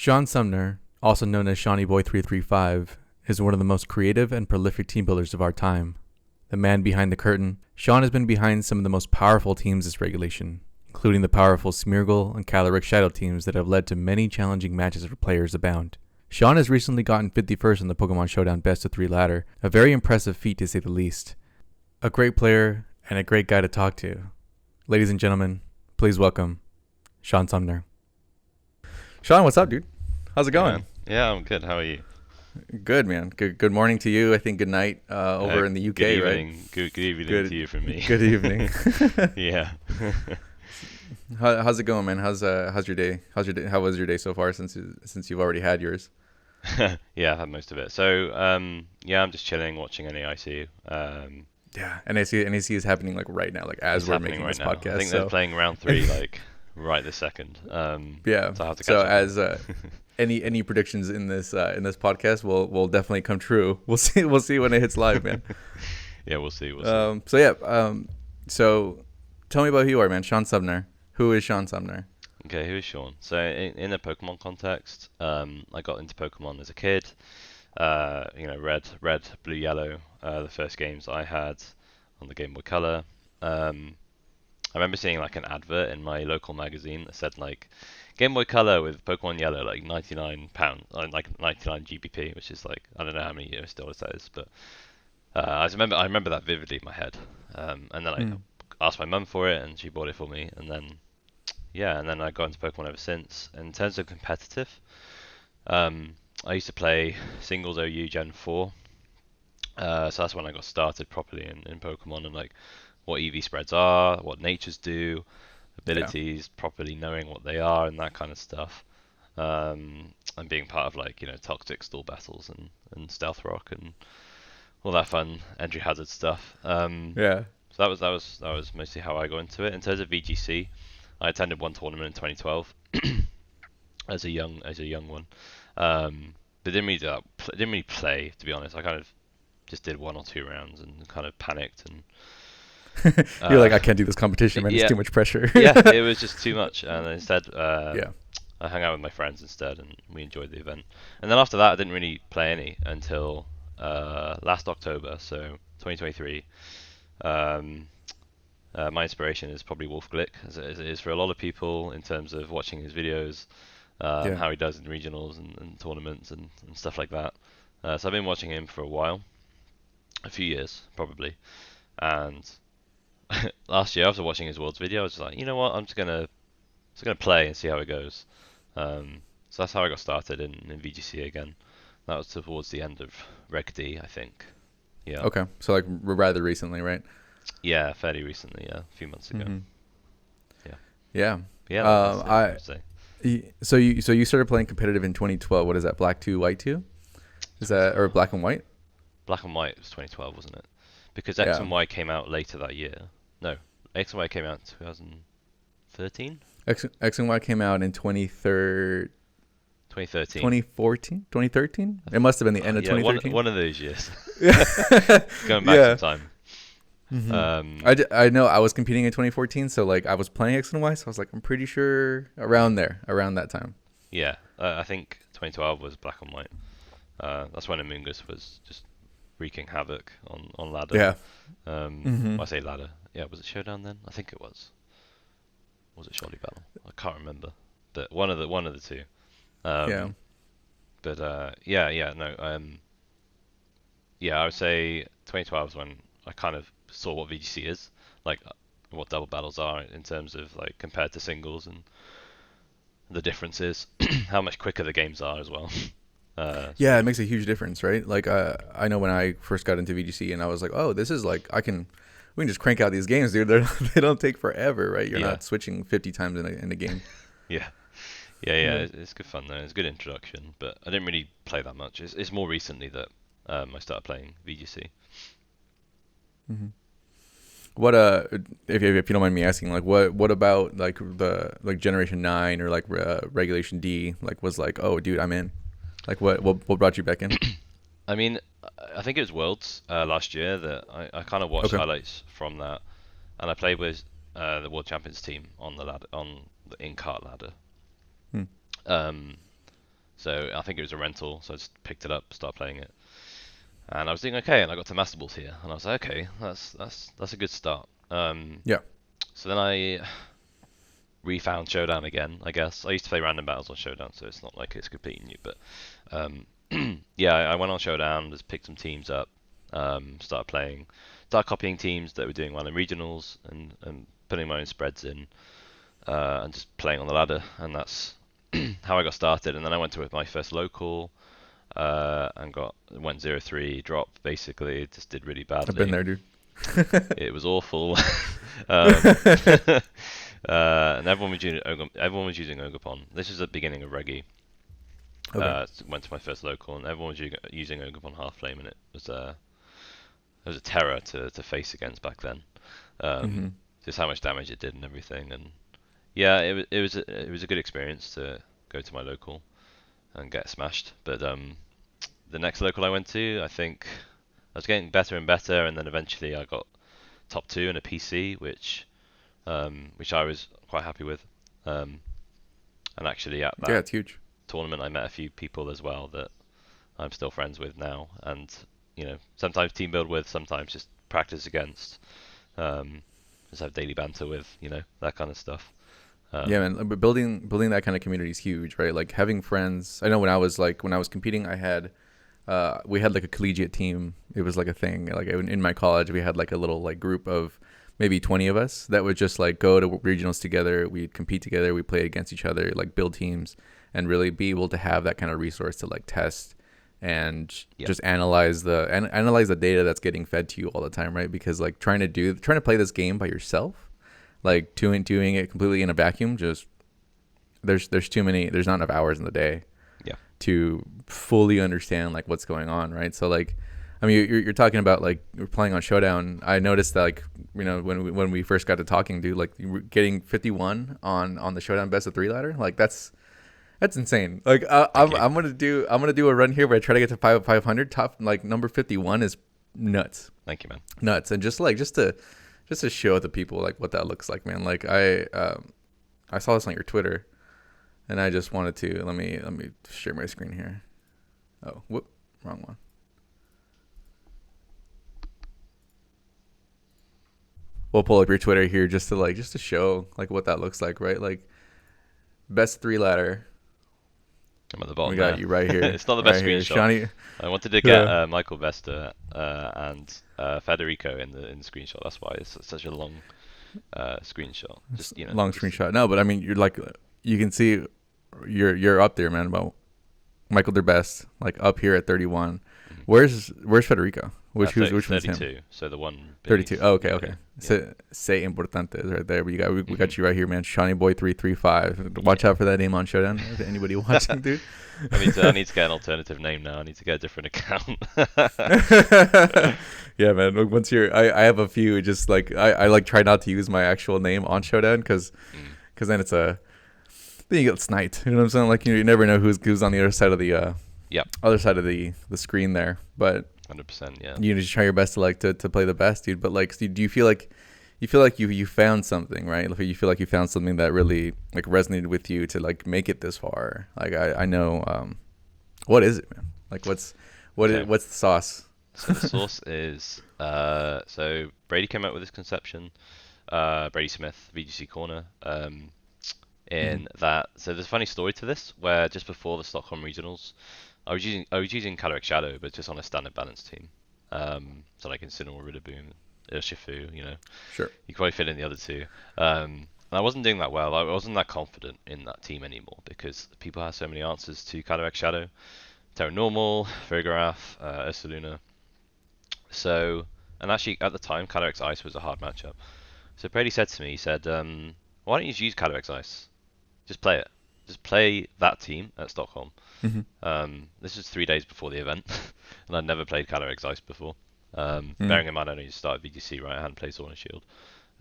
Sean Sumner, also known as Shawnee Boy 335, is one of the most creative and prolific team builders of our time. The man behind the curtain, Sean has been behind some of the most powerful teams this regulation, including the powerful Smeargle and Calyrex Shadow teams that have led to many challenging matches for players abound. Sean has recently gotten 51st in the Pokemon Showdown Best of 3 ladder, a very impressive feat to say the least. A great player and a great guy to talk to. Ladies and gentlemen, please welcome Sean Sumner. Sean, what's up, dude? How's it going? Yeah, I'm good. How are you? Good, man. Good morning to you. I think good night over in the UK, good right? evening. Good evening to you from me. Good evening. Yeah. How's it going, man? How's your day? How was your day so far since you've already had yours? Yeah, I had most of it. So, yeah, I'm just chilling, watching NAIC. Yeah, NAC is happening like right now, like as we're making this now. podcast. I think they're playing round 3 like right this second. Yeah. So I have to catch So up. as any predictions in this podcast will definitely come true. We'll see when it hits live, man. Yeah, we'll see. So so tell me about who you are, man. Sean Sumner. Who is Sean Sumner? Okay, who is Sean? So in a Pokemon context, I got into Pokemon as a kid. Red, blue, yellow. The first games I had on the Game Boy Color. I remember seeing like an advert in my local magazine that said like Game Boy Color with Pokemon Yellow, like £99, like 99 GBP, which is like I don't know how many US dollars that is, but I remember that vividly in my head. And then I asked my mum for it, and she bought it for me, and then I got into Pokemon ever since. In terms of competitive, I used to play singles OU Gen 4. So that's when I got started properly in Pokemon and like what EV spreads are, what natures do, abilities, properly knowing what they are and that kind of stuff. And being part of like, toxic stall battles and stealth rock and all that fun entry hazard stuff. Yeah. So that was mostly how I got into it. In terms of VGC, I attended one tournament in 2012 as a young one. But didn't really play, to be honest. I kind of just did 1 or 2 rounds and kind of panicked and You're like, I can't do this competition, man. yeah, It's too much pressure. Yeah, it was just too much. And instead, I hung out with my friends instead, and we enjoyed the event. And then after that, I didn't really play any until last October, so 2023. My inspiration is probably Wolf Glick, as it is for a lot of people in terms of watching his videos, how he does in regionals and tournaments and stuff like that. So I've been watching him for a while, a few years probably, and last year after watching his Worlds video, I was just like, you know what, I'm just gonna play and see how it goes. So that's how I got started in VGC again. That was towards the end of Reg D, I think. Yeah. Okay, so like rather recently, right? Yeah, fairly recently. Yeah, a few months ago. Yeah. Yeah. So you started playing competitive in 2012. What is that? Black 2, White 2? Is that or Black and White? Black and White was 2012, wasn't it? Because X and Y came out later that year. No, X and Y came out in 2013. X and Y came out in 2013. 2013? It must have been the end of 2013. One of those years. Going back in time. Mm-hmm. I know I was competing in 2014, so like I was playing X and Y, so I was like, I'm pretty sure around that time. Yeah, I think 2012 was Black and White. That's when Amoonguss was just wreaking havoc on ladder. Yeah. I say ladder. Yeah, was it Showdown then? I think it was. Was it Shoddy Battle? I can't remember. But one of the two. Yeah. But I would say 2012 is when I kind of saw what VGC is, like what double battles are in terms of like compared to singles and the differences, how much quicker the games are as well. Yeah, it makes a huge difference, right? Like I know when I first got into VGC and I was like, oh, this is like we can just crank out these games, dude. They don't take forever, right? You're not switching 50 times in a game. Yeah. It's good fun though. It's a good introduction, but I didn't really play that much. It's more recently that I started playing VGC. Mm-hmm. What if you don't mind me asking, like what about like the like Generation 9 or like Regulation D like was like, oh dude, I'm in. Like what brought you back in? I mean, I think it was Worlds last year that I kind of watched highlights from that, and I played with the World Champions team on the ladder, on the in-cart ladder. So I think it was a rental, so I just picked it up, started playing it, and I was doing okay, and I got to Master Balls here, and I was like, okay, that's a good start. Yeah. So then I refound Showdown again, I guess. I used to play random battles on Showdown, so it's not like it's completely new, but um, yeah, I went on Showdown, just picked some teams up, started copying teams that were doing well in regionals, and putting my own spreads in, and just playing on the ladder, and that's how I got started. And then I went to my first local, and went 0-3, dropped basically, just did really I've been badly. there, dude. It was awful. um, and everyone was using Ogopon. This is the beginning of Reggie. Okay. Went to my first local, and everyone was using Ogopon half flame, and it was a terror to face against back then. Hmm. Just how much damage it did and everything, and yeah, it was a good experience to go to my local and get smashed. But the next local I went to, I think I was getting better and better, and then eventually I got top two in a PC, which I was quite happy with. Um, and actually at Yeah, that it's huge. tournament, I met a few people as well that I'm still friends with now, and sometimes team build with, sometimes just practice against, um, just have daily banter with, that kind of stuff. Yeah, Um, man. But building that kind of community is huge, right? Like having friends. I know when I was competing, we had like a collegiate team. It was like a thing. Like in my college, we had like a little like group of maybe 20 of us that would just like go to regionals together. We'd compete together. We play against each other, like build teams, and really be able to have that kind of resource to like test and yeah, just analyze the data that's getting fed to you all the time, right? Because like trying to play this game by yourself, like doing it completely in a vacuum, just there's not enough hours in the day yeah, to fully understand like what's going on, right? So like, I mean, you're talking about like you're playing on Showdown. I noticed that like when we first got to talking, dude, like you were getting 51 on the Showdown best of three ladder, like that's insane. Like thank you, I'm gonna do a run here where I try to get to 500. Top like number 51 is nuts, thank you, man. nuts, and just to show the people like what that looks like, man. Like I saw this on your Twitter, and I just wanted to let me share my screen here. Oh, whoop, wrong one. We'll pull up your Twitter here just to show like what that looks like, right? Like best three ladder. I'm at the We bottom got there. you right here, It's not the right best here, screenshot. Shawnee. I wanted to get Yeah, Michael Vesta and Federico in the screenshot. That's why it's such a long screenshot. it's Just a long just screenshot. No, but I mean, you're like, you can see, you're up there, man. About Michael their best, like up here at 31. mhm. Where's Federico? Which one's him? 32. So the one 32. beneath. Oh, okay, Yeah, okay. yeah, Say importante is right there. We yeah. got you right here, man. Shawnee Boy 335. Watch Yeah. out for that name on Showdown. If anybody watching, dude. I need to get an alternative name now. I need to get a different account. Yeah, man. Look, I have a few. Just like I like try not to use my actual name on Showdown because Mm. then then you get sniped. You know what I'm saying? Like you never know who's on the other side of the Yep, other side of the screen there. But 100%. Yeah. you just try your best to like to play the best, dude. But like, do you feel like you found something, right? Like you feel like you found something that really like resonated with you to like make it this far. Like I know, what is it, man? Like Okay. what's the sauce? So the source is so Brady came out with this conception. Brady Smith, VGC Corner. Hmm. In that, so there's a funny story to this where just before the Stockholm regionals, I was using Caloric Shadow, but just on a standard balance team. So like Incineroar, Rillaboom, Urshifu, Sure. you can probably fit in the other two. And I wasn't doing that well. I wasn't that confident in that team anymore because people have so many answers to Caloric Shadow, Terra Normal, Farigiraf, Ursaluna. So, and actually at the time, Calyrex Ice was a hard matchup. So Brady said to me, he said, why don't you just use Calyrex Ice? Just play it. Just play that team at Stockholm. Hmm. This was 3 days before the event, and I'd never played Calyrex Ice before. Hmm. Bearing in mind I only just started VGC, right? I hadn't played Sword and Shield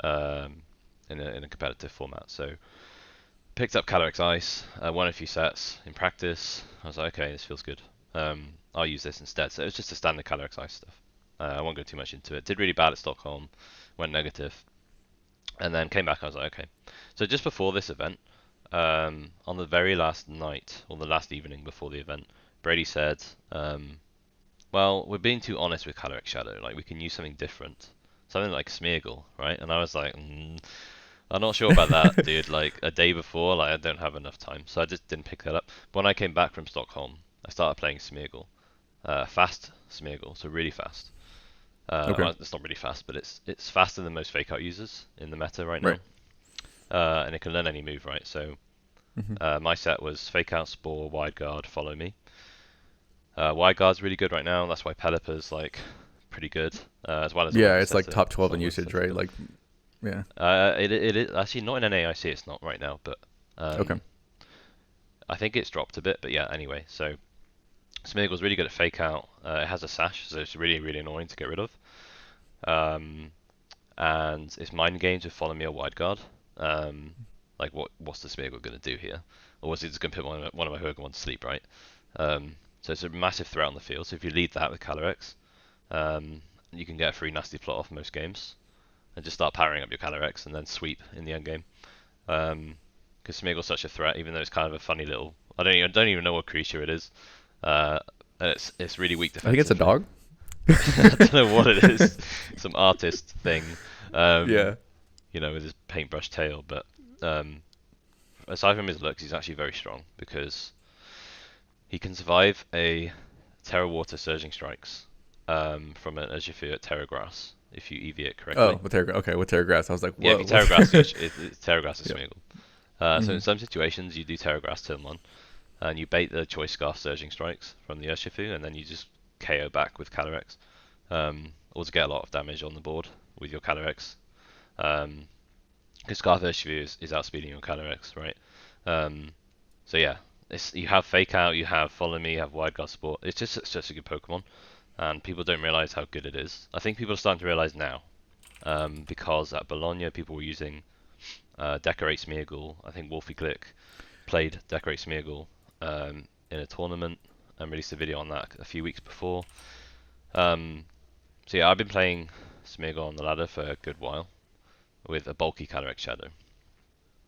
um, in a competitive format. So picked up Calyrex Ice, won a few sets in practice. I was like, okay, this feels good. I'll use this instead. So it was just a standard Calyrex Ice stuff. I won't go too much into it. Did really bad at Stockholm, went negative, and then came back. I was like, okay. So just before this event, on the very last night, or the last evening before the event, Brady said, well, we're being too honest with Calyrex Shadow. Like, we can use something different. Something like Smeargle, right? And I was like, I'm not sure about that, dude. Like, a day before, like, I don't have enough time. So I just didn't pick that up. But when I came back from Stockholm, I started playing Smeargle. Fast Smeargle, so really fast. Okay. Well, it's not really fast, but it's faster than most Fake Out users in the meta right now. Right. And it can learn any move, right? So Mm-hmm. my set was Fake Out, Spore, Wide Guard, Follow Me. Wide Guard's really good right now. That's why Pelipper's like pretty good, as well as a Yeah, Weather it's like Setter. top 12 in Solid Weather usage, Setter's right? good. Like, yeah. It is actually not in NAIC. It's not right now, but Okay. I think it's dropped a bit. But yeah, anyway. So Smeargle's really good at Fake Out. It has a sash, so it's really really annoying to get rid of. And it's mind games with Follow Me or Wide Guard. Like what's the Smeargle gonna do here? Or was he just gonna put one of my Pokemon to sleep, right? So it's a massive threat on the field. So if you lead that with Calyrex, you can get a free nasty plot off most games, and just start powering up your Calyrex and then sweep in the end game. Because Smeargle's such a threat, even though it's kind of a funny little. I don't even know what creature it is. And it's really weak I think it's a defensively. dog. I don't know what it is. Some artist thing. Yeah. With his paintbrush tail. But aside from his looks, he's actually very strong because he can survive a Terra Water Surging Strikes from an Urshifu at Terra Grass if you EV it correctly. Oh, with Terra. Okay, with Terra Grass, I was like, Yeah, if whoa. you Terra Grass, it's Terra Grass is Yeah. Smeargle. So Hmm. in some situations, you do Terra Grass turn 1, and you bait the Choice Scarf Surging Strikes from the Urshifu, and then you just KO back with Calyrex. Or to get a lot of damage on the board with your Calyrex. Because Scarf Urshifu is outspeeding your Calyrex, right? So yeah, you have Fake Out, you have Follow Me, you have Wide Guard Sport. It's just a good Pokemon, and people don't realize how good it is. I think people are starting to realize now, because at Bologna people were using Decorate Smeargle. I think Wolfie Click played Decorate Smeargle in a tournament and released a video on that a few weeks before. So yeah, I've been playing Smeargle on the ladder for a good while with a bulky Calyrex Shadow.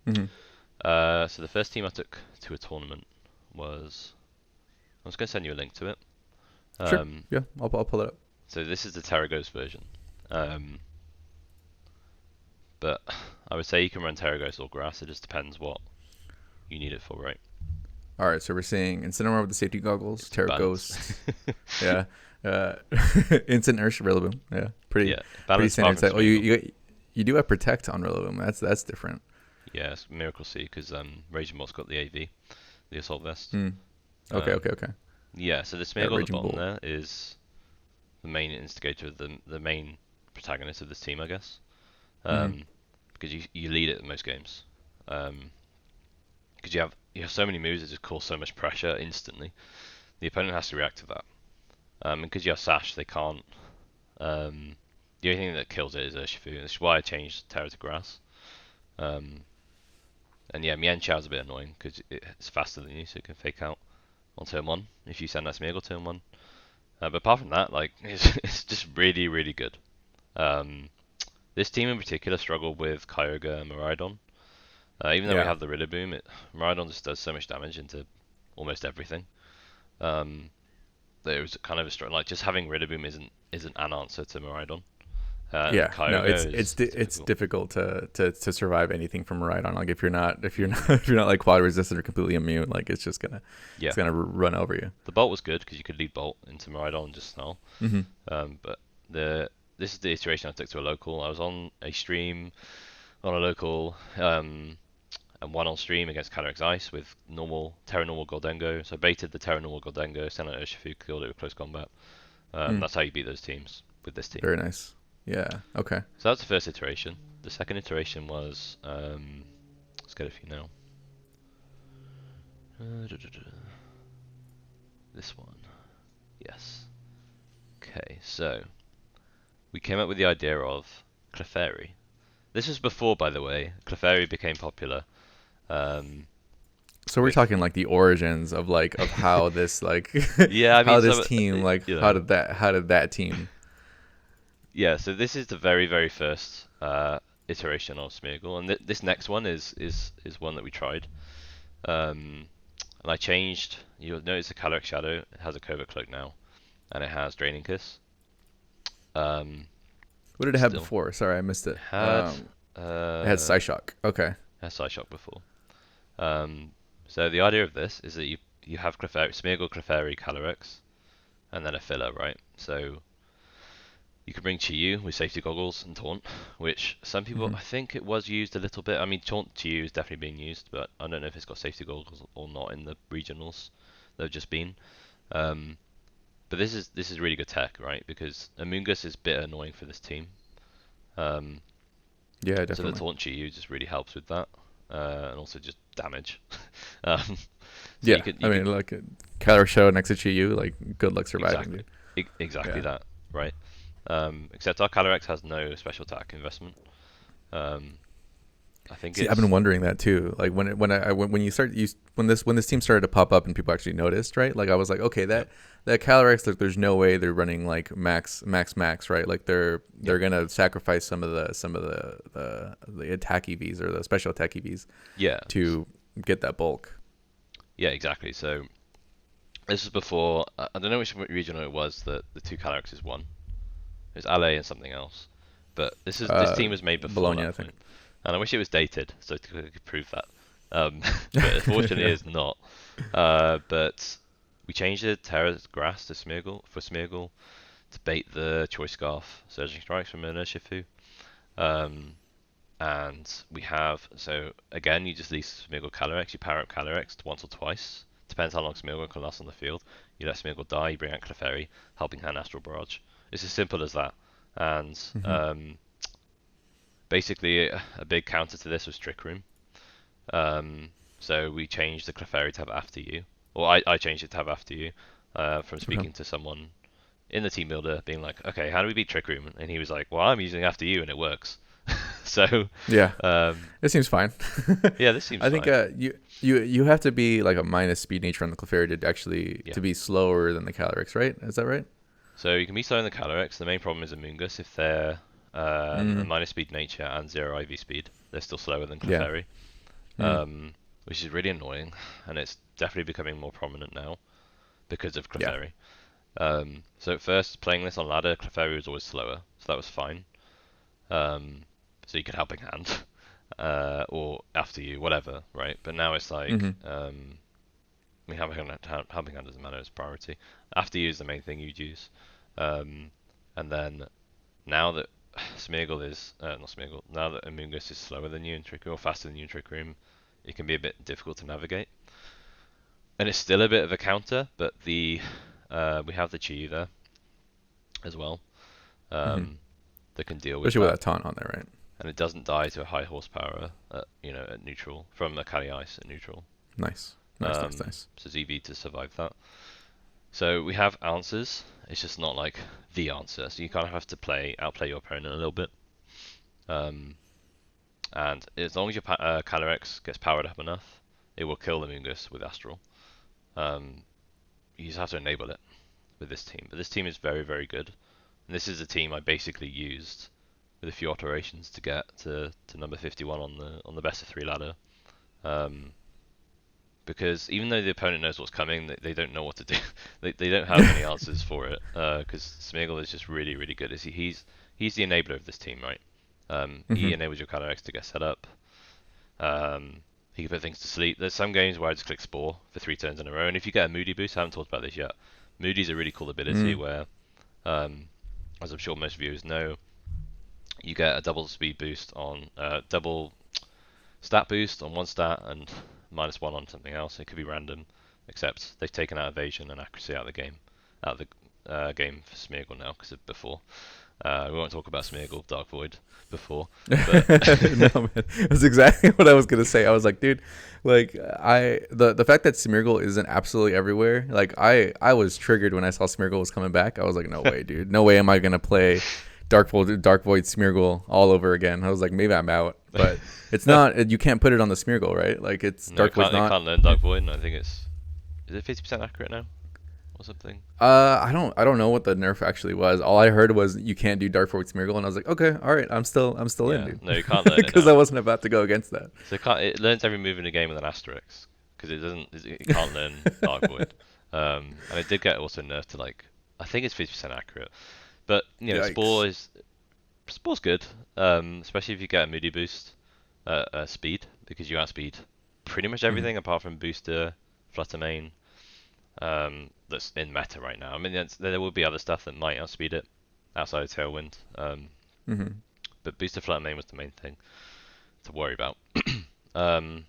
Hmm. So the first team I took to a tournament was. I was going to send you a link to it. Sure. Yeah, I'll pull it up. So this is the Terra Ghost version. But I would say you can run Terra Ghost or Grass. It just depends what you need it for, right? All right, so we're seeing Incineroar with the safety goggles, Terra Balance. Ghost. Yeah. Instant Ursh Rillaboom. Yeah. Pretty Yeah, pretty balance standard apart from set. Oh, you do have Protect on Rillaboom. That's different. Yeah, it's Miracle Sea because Raging Bolt's got the AV, the Assault Vest. Hmm. Okay. Um, Okay. Yeah, so the Yeah, Smeargle at the Raging bottom Bolt. there is the main instigator, the main protagonist of this team, I guess. Hmm. Because you lead it in most games. Because you have so many moves that just cause so much pressure instantly. The opponent has to react to that. And because you have Sash, they can't. The only thing that kills it is Urshifu. That's why I changed Terra to Grass. And yeah, Mian Chao's a bit annoying because it's faster than you, so it can Fake Out on turn 1 if you send that Smeargle turn 1. But apart from that, like it's just really, really good. This team in particular struggled with Kyogre and Miraidon. Even though we Yeah. have the Rillaboom, Miraidon just does so much damage into almost everything. There was kind of a struggle. Like just having Rillaboom isn't an answer to Miraidon. Yeah. No, Kyogre it's is it's difficult. difficult to survive anything from Rhydon. Like if you're not if you're not like quad resistant or completely immune, like it's just gonna Yeah, it's gonna run over you. the Bolt was good because you could lead Bolt into Miraidon and just snarl. Hmm. But this is the iteration I took to a local. I was on a stream on a local, and one on stream against Calyrex Ice with Terra Normal Goldengo. So I baited the Terra Normal Goldengo, sent out Urshifu, killed it with close combat. That's how you beat those teams with this team. Very nice. Yeah. Okay. So that's the first iteration. The second iteration was, let's get a few now. This one. Yes. Okay, so we came up with the idea of Clefairy. This was before, by the way, Clefairy became popular. So we're talking like the origins of how this Yeah, I how mean, this team how did that team. Yeah, so this is the very, very first iteration of Smeargle, and this next one is one that we tried. And I changed. You'll notice the Calyrex Shadow. It has a Covert Cloak now, and it has Draining Kiss. What did it have Still before? Sorry, I missed it. had It had Psyshock. Okay. has Psyshock before. So the idea of this is that you have Clefairy, Smeargle, Clefairy, Calyrex, and then a filler, right? So you can bring Chi-Yu with Safety Goggles and Taunt, which some people, Mhm. I think it was used a little bit. I mean, Taunt Chi-Yu is definitely being used, but I don't know if it's got Safety Goggles or not in the regionals. They've just been. Um, but this is really good tech, right? Because Amoonguss is a bit annoying for this team. Um, Yeah, so the definitely. Taunt Chi-Yu just really helps with that, and also just damage. um, so Yeah, I you mean, could like Kyler Show next to Chi-Yu, like good luck surviving, exactly dude. exactly Yeah. that, right? Except our Calyrex has no special attack investment. Um, I think See, I've been it's wondering that too. Like when you start when this team started to pop up and people actually noticed, right? Like I was like, okay, yep, that Calyrex, like, there's no way they're running like max, right? Like yep, they're gonna sacrifice some of the attack EVs or the special attack EVs yeah, to get that bulk. yeah, exactly. So this was before. I don't know which regional it was that the two Calyrexes won. It was LA and something else. But this Uh, team was made before Bologna, that I think. point, and I wish it was dated so I could prove that. But unfortunately, Yeah. it's not. But we changed the Terra's Grass to Smeargle to bait the Choice Scarf Surging Strikes from Urshifu. Um, and we have, so again, you just lease Smeargle Calyrex, you power up Calyrex once or twice. Depends how long Smeargle can last on the field. You let Smeargle die, you bring out Clefairy, Helping Hand Astral Barrage. It's as simple as that. And Hmm. basically, a big counter to this was Trick Room. So we changed the Clefairy to have After You, or I changed it to have After You, from Okay. speaking to someone in the team builder, being like, okay, how do we beat Trick Room? And he was like, well, I'm using After You and it works. So, Yeah, um, it seems fine. yeah, this seems I think fine. you have to be like a minus speed nature on the Clefairy to actually Yeah. to be slower than the Calyrex, right? Is that right? So you can be slow in the Calyrex. The main problem is Amoonguss. If they're a Mm. minus speed nature and zero IV speed, they're still slower than Yeah. Clefairy, Mm. which is really annoying, and it's definitely becoming more prominent now because of Yeah. Clefairy. So at first, playing this on ladder, Clefairy was always slower, so that was fine. So you could Helping Hand, or After You, whatever, right? But now it's like, Hmm. I mean, Helping Hand doesn't matter as priority. After You is the main thing you'd use. Um, and then now that Smeargle is, not Smeargle, now that Amoonguss is slower than you in Trick Room, or faster than you in Trick Room, it can be a bit difficult to navigate. And it's still a bit of a counter, but we have the Chi there as well, Hmm. um, that can deal with Especially with that. that taunt on there, right? And it doesn't die to a high horsepower at neutral from a Kali Ice at neutral. Nice. Nice. Nice. Nice. So it's EV to survive that. So we have answers. It's just not like the answer. So you kind of have to outplay your opponent a little bit. Um, and as long as your Calyrex gets powered up enough, it will kill the Mungus with Astral. Um, you just have to enable it with this team. But this team is very, very good. And this is a team I basically used with a few alterations to get to number 51 on the best of three ladder. Um, because even though the opponent knows what's coming, they don't know what to do. They don't have any answers for it. Because Smeargle is just really, really good. He's the enabler of this team, right? He Hmm. enables your Calyrex to get set up. Um, he can put things to sleep. There's some games where I just click Spore for 3 turns in a row, and if you get a Moody boost, I haven't talked about this yet. Moody's a really cool ability Mm. where, as I'm sure most viewers know, you get a double speed boost on double stat boost on one stat and -1 on something else. It could be random, except they've taken out evasion and accuracy out of the game, game for Smeargle now because of before. We won't talk about Smeargle Dark Void before, but No, man, that's exactly what I was gonna say. I was like, dude, like the fact that Smeargle isn't absolutely everywhere, like I was triggered when I saw Smeargle was coming back. I was like, no way, dude, no way am I gonna play Dark Void Smeargle all over again. I was like, maybe I'm out, but it's not. You can't put it on the Smeargle, right? Like it's no, Dark Void's it not. can't learn Dark Void, and I think is it 50% accurate now or something? I don't know what the nerf actually was. All I heard was you can't do Dark Void Smeargle, and I was like, okay, all right, I'm still in, Yeah, dude, no, you can't learn it because I now. wasn't about to go against that. So it learns every move in the game with an asterisk because it can't learn Dark Void. And it did get also nerfed to like, I think it's 50% accurate. But Yikes. Spore's good, especially if you get a moody boost, speed, because you outspeed pretty much Hmm. everything apart from booster, flutter main, that's in meta right now. I mean, there will be other stuff that might outspeed it outside of Tailwind, Hmm. but booster flutter main was the main thing to worry about. Um,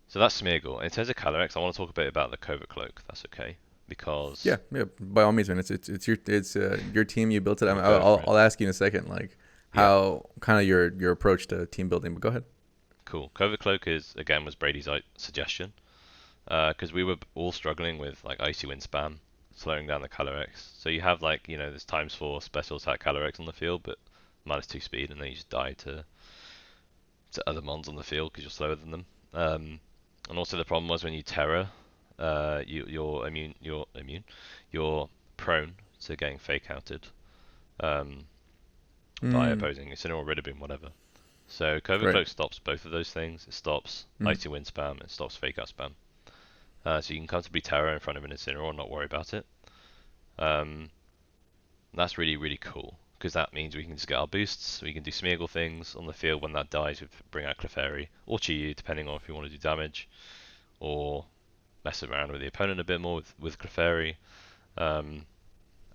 so that's Smeargle. In terms of Calyrex, I want to talk a bit about the Covert Cloak. That's okay, Yeah, because yeah. By all means, man. It's your team. You built it. you'll I'll, go for I'll it. I'll ask you in a second, like Yeah, how kind of your approach to team building. But go ahead. cool. Covert Cloak was Brady's suggestion. Because we were all struggling with like Icy Wind spam, slowing down the Calyrex. So you have like, this times 4 special attack Calyrex on the field, but -2 speed, and then you just die to other mons on the field because you're slower than them. And also the problem was when you Terror, you're prone to getting fake outed um, by Mm, opposing Incineroar, Rillaboom, whatever. So Covert right. Cloak stops both of those things. It stops Mm, Icy Wind spam, it stops fake out spam. So you can comfortably Terror in front of an Incineroar and not worry about it. Um, that's really, really cool because that means we can just get our boosts, we can do Smeargle things on the field when that dies, we bring out Clefairy or Chi-Yu, depending on if you want to do damage, or mess around with the opponent a bit more with Clefairy, um,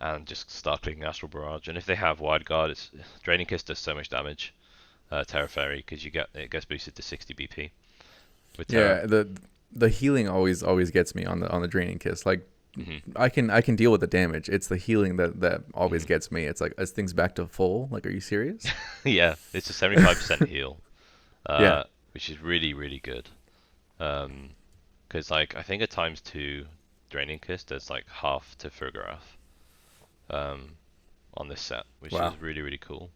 and just start clicking Astral Barrage. And if they have Wide Guard, Draining Kiss does so much damage, Terra Fairy, because it gets boosted to 60 BP with Terra. yeah. The healing always gets me on the draining kiss. Like Hmm. I can deal with the damage. It's the healing that always Hmm. gets me. It's like as things back to full. Like, are you serious? Yeah, it's a 75% heal, Yeah. which is really, really good. Because like I think at times 2 Draining Kiss does like half to Fergarath um, on this set, which Wow. is really, really cool.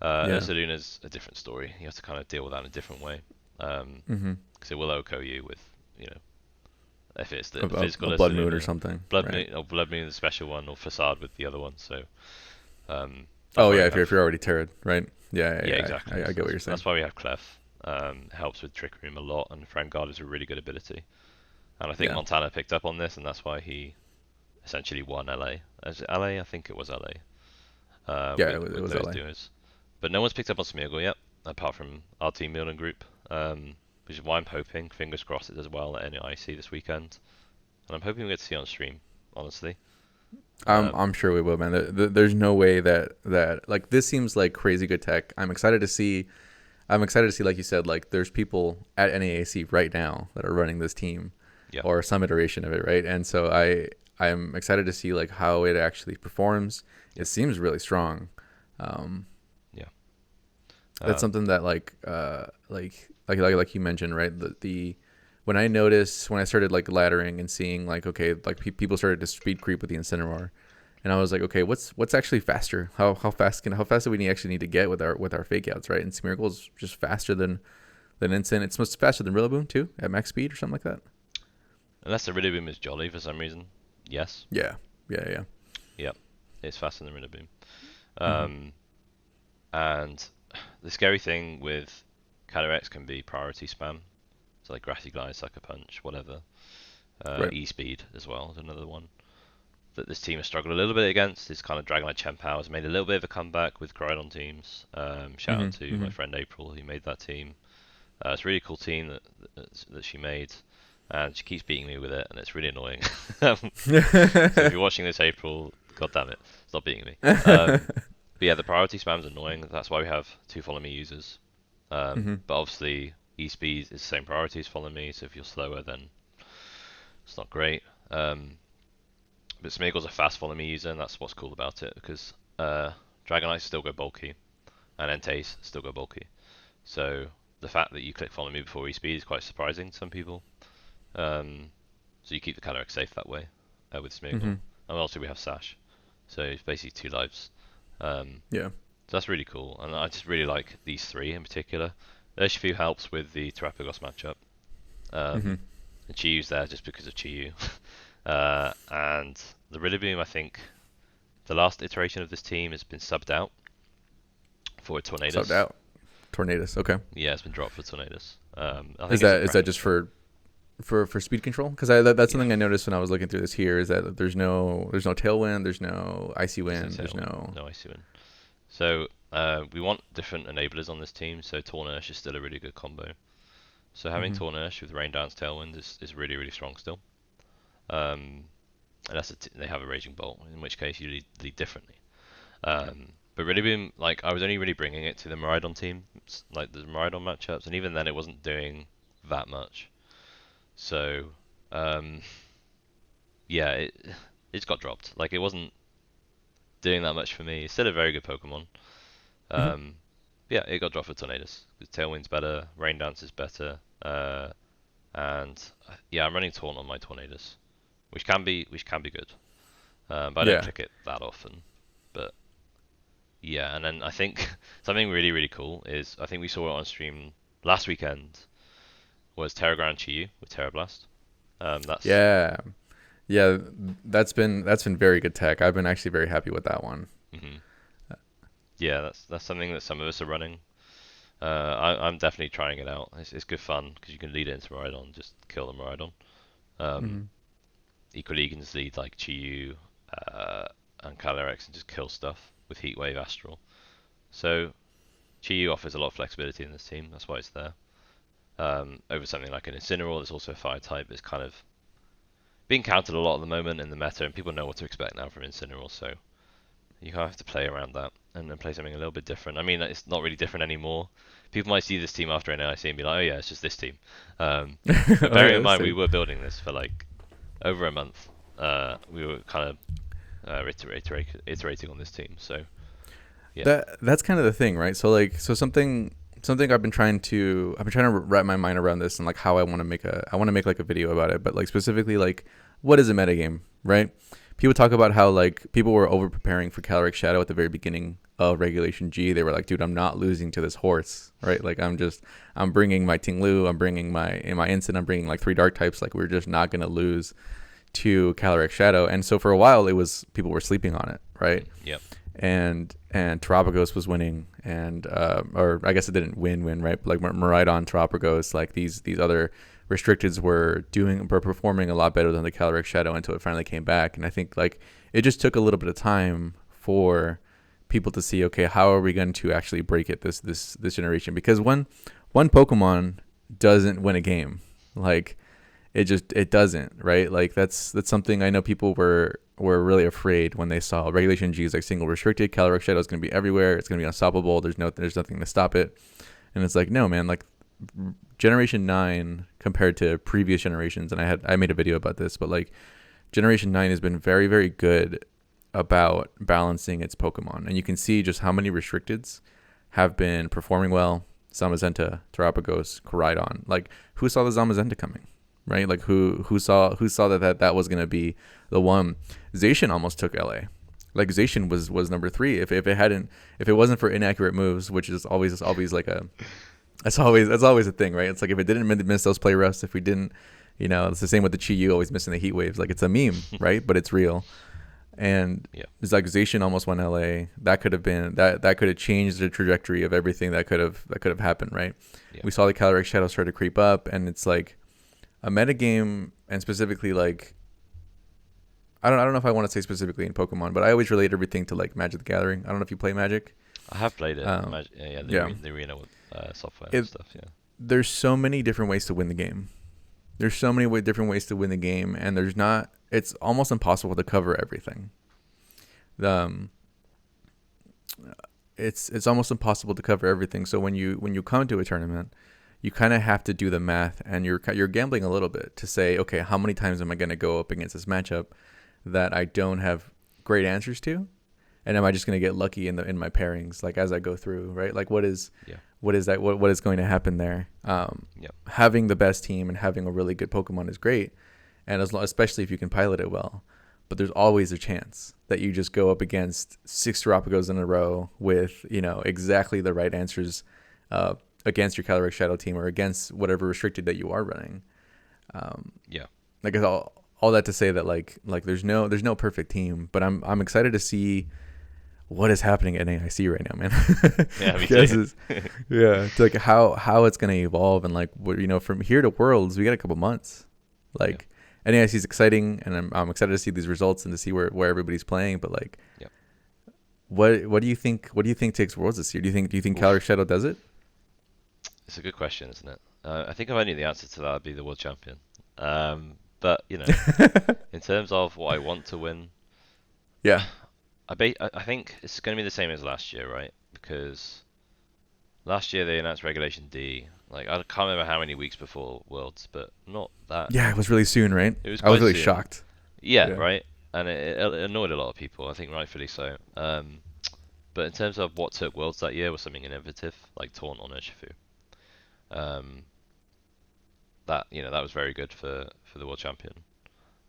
Yeah. Ursaluna's a different story. You have to kind of deal with that in a different way. Mm-hmm. Because it will OHKO you with, you know, if it's the A physical blood moon or Ursaluna, something, Blood right? Moon, or Blood Moon, the special one, or Facade with the other one. So that's Oh why yeah, we if you're have, if you're already turret, right? Yeah, yeah, yeah, yeah. exactly. I So get what you're saying. that's why we have Clef. Helps with Trick Room a lot, and Friend Guard is a really good ability. And I think Yeah. Montana picked up on this, and that's why he essentially won LA. Is it LA? I think it was LA. Yeah, it With was those LA. duos. But no one's picked up on Smeargle yet, apart from our team building group. Which is why I'm hoping, fingers crossed, it does well at NIC this weekend. And I'm hoping we get to see it on stream, honestly. I'm sure we will, man. There's no way that like this seems like crazy good tech. I'm excited to see. I'm excited to see, like you said, like there's people at NAAC right now that are running this team, Yeah, or some iteration of it, right? And so I'm excited to see like how it actually performs. yeah, It seems really strong. Um, yeah. that's Um, something that like you mentioned, right? The when I started like laddering and seeing like, okay, like people started to speed creep with the Incineroar, and I was like, okay, what's actually faster? How fast do we actually need to get with our fake outs, right? And Smeargle's just faster than Incin. It's much faster than Rillaboom too at max speed or something like that. Unless the Rillaboom is jolly for some reason. Yes. Yeah, yeah, yeah. Yep. It's faster than Rillaboom. Mm-hmm. Um, and the scary thing with Calyrex can be priority spam. So like Grassy Glide, Sucker Punch, whatever. Right. E-Speed as well is another one that this team has struggled a little bit against. Is kind of Dragonite Chien-Pao has made a little bit of a comeback with Groudon teams. Shout out Mm-hmm. to my Mm-hmm. friend April who made that team. It's a really cool team that she made, and she keeps beating me with it, and it's really annoying. So if you're watching this, April, god damn it, stop beating me. But yeah, the priority spam's annoying. That's why we have 2 Follow Me users. Mm-hmm. But obviously, E-Speed is the same priority as Follow Me, so if you're slower, then it's not great. But Smeagol's a fast Follow Me user, and that's what's cool about it, because Dragonites still go bulky, and Entei still go bulky. So the fact that you click Follow Me before E-Speed is quite surprising to some people. So you keep the Calyrex safe that way with Mm-hmm. Smeagol. And also we have Sash, so it's basically 2 lives. Um, Yeah. so that's really cool, and I just really like these 3 in particular. Urshifu helps with the Terapagos matchup, Mm-hmm. and Chiyu's there just because of Chiyu. And the Rillaboom, I think, the last iteration of this team has been subbed out for a Subbed Tornadus. out. Tornadus. Okay. Yeah, it's been dropped for Tornadus. I Is think it's a that practice just thing. for for speed control, because that's something I noticed when I was looking through this here, is that there's no tailwind, there's no icy wind, there's no no icy wind. So we want different enablers on this team. So Tornursh is still a really good combo. So having Mhm. Tornursh with Rain Dance Tailwind is really really strong still. Um, unless they have a Raging Bolt, in which case you lead differently. But really being like I was only really bringing it to the Miraidon team, like the Miraidon matchups, and even then it wasn't doing that much. So um, yeah, it's got dropped. Like it wasn't doing that much for me. It's still a very good Pokemon. Mhm. Um, yeah, it got dropped for Tornadus. Tailwind's better, Rain Dance is better, and yeah, I'm running Taunt on my Tornadus, which can be good. But I don't Yeah. click it that often. But yeah, and then I think something really really cool is I think we saw it on stream last weekend was Terraground Chiyu with Terra Blast. That's Yeah. Yeah, that's been very good tech. I've been actually very happy with that one. mhm. Yeah, that's something that some of us are running. I'm definitely trying it out. It's good fun because you can lead it into Miraidon, and just kill the Miraidon. Um, Mhm. equally, you can just lead like Chiyu uh, and Calyrex and just kill stuff with Heatwave Astral. So Chiyu offers a lot of flexibility in this team. That's why it's there. Over something like an Incineroar that's also a fire type is kind of being countered a lot at the moment in the meta, and people know what to expect now from Incineroar. So you kind of have to play around that and then play something a little bit different. I mean, it's not really different anymore. People might see this team after NIC and be like, oh yeah, it's just this team. But Oh bearing yeah, in that's mind, we sick. were building this for like over a month. We were kind of iterating on this team. So yeah, That's kind of the thing, right? So like, something I've been trying to wrap my mind around this, and like how I want to make like a video about it, but like specifically like what is a metagame, right? People talk about how like people were over preparing for Caloric Shadow at the very beginning of Regulation G. They were like, dude, I'm not losing to this horse, right? Like I'm bringing my Tinglu, I'm bringing my Instant, I'm bringing like three dark types. Like we're just not gonna lose to Caloric Shadow. And so for a while, it was people were sleeping on it, right? yep, And Terapagos was winning, and or I guess it didn't win, right? But like Miraidon, Terapagos, like these other restricteds were performing a lot better than the Caloric Shadow until it finally came back. And I think like it just took a little bit of time for people to see, okay, how are we going to actually break it this generation? Because one Pokemon doesn't win a game. Like it doesn't, right? Like that's something I know people were really afraid when they saw Regulation G is like single restricted. Calyrex Shadow is going to be everywhere. It's going to be unstoppable. There's nothing to stop it. And it's like, no, man, like Generation 9 compared to previous generations, and I made a video about this, but like Generation 9 has been very very good about balancing its Pokemon, and you can see just how many restricteds have been performing well. Zamazenta, Terapagos, Koraidon. Like who saw the Zamazenta coming? Right? Like who saw that was gonna be the one. Zacian almost took LA. Like Zacian was number three. If it wasn't for inaccurate moves, which is always like a that's always a thing, right? It's like if it didn't miss those play roughs, if we didn't, it's the same with the Chi-Yu always missing the heat waves. Like it's a meme, right? But it's real. And yeah, it's like Zacian almost won LA. That could have been that could have changed the trajectory of everything that could have happened, right? yeah. We saw the Calyrex Shadow start to creep up, and it's like a metagame, and specifically like I don't know if I want to say specifically in Pokemon, but I always relate everything to like Magic the Gathering. I don't know if you play Magic. I have played it. Um, Yeah, yeah, the arena with software and it stuff. Yeah, there's so many different ways to win the game. There's so many different ways to win the game, and there's not. It's almost impossible to cover everything. Um, it's almost impossible to cover everything. So when you come to a tournament, you kind of have to do the math, and you're gambling a little bit to say, okay, how many times am I going to go up against this matchup that I don't have great answers to, and am I just going to get lucky in my pairings, like as I go through, right? Like what is yeah, what is going to happen there? yeah, Having the best team and having a really good Pokemon is great, and especially if you can pilot it well. But there's always a chance that you just go up against six Terapagos in a row with exactly the right answers uh, against your Calyrex Shadow team or against whatever restricted that you are running. Um, yeah. like it's all that to say that like there's no perfect team, but I'm excited to see what is happening at NAIC right now, man. Yeah, me Because too. yeah, it's like how it's gonna evolve, and like from here to Worlds we got a couple months. Like NAIC is exciting, and I'm excited to see these results and to see where everybody's playing. But like, what do you think? What do you think takes Worlds this year? Do you think Caloric Shadow does it? It's a good question, isn't it? I think if I knew the answer to that, I'd be the world champion. But in terms of what I want to win, yeah, I think it's going to be the same as last year, right? Because last year they announced Regulation D. Like I can't remember how many weeks before Worlds, but not that. Yeah, it was really soon, right? It was. I was really soon. shocked. Yeah, right. And it annoyed a lot of people. I think rightfully so. But in terms of what took Worlds that year was something innovative, like Taunt on Urshifu. That was very good for the world champion.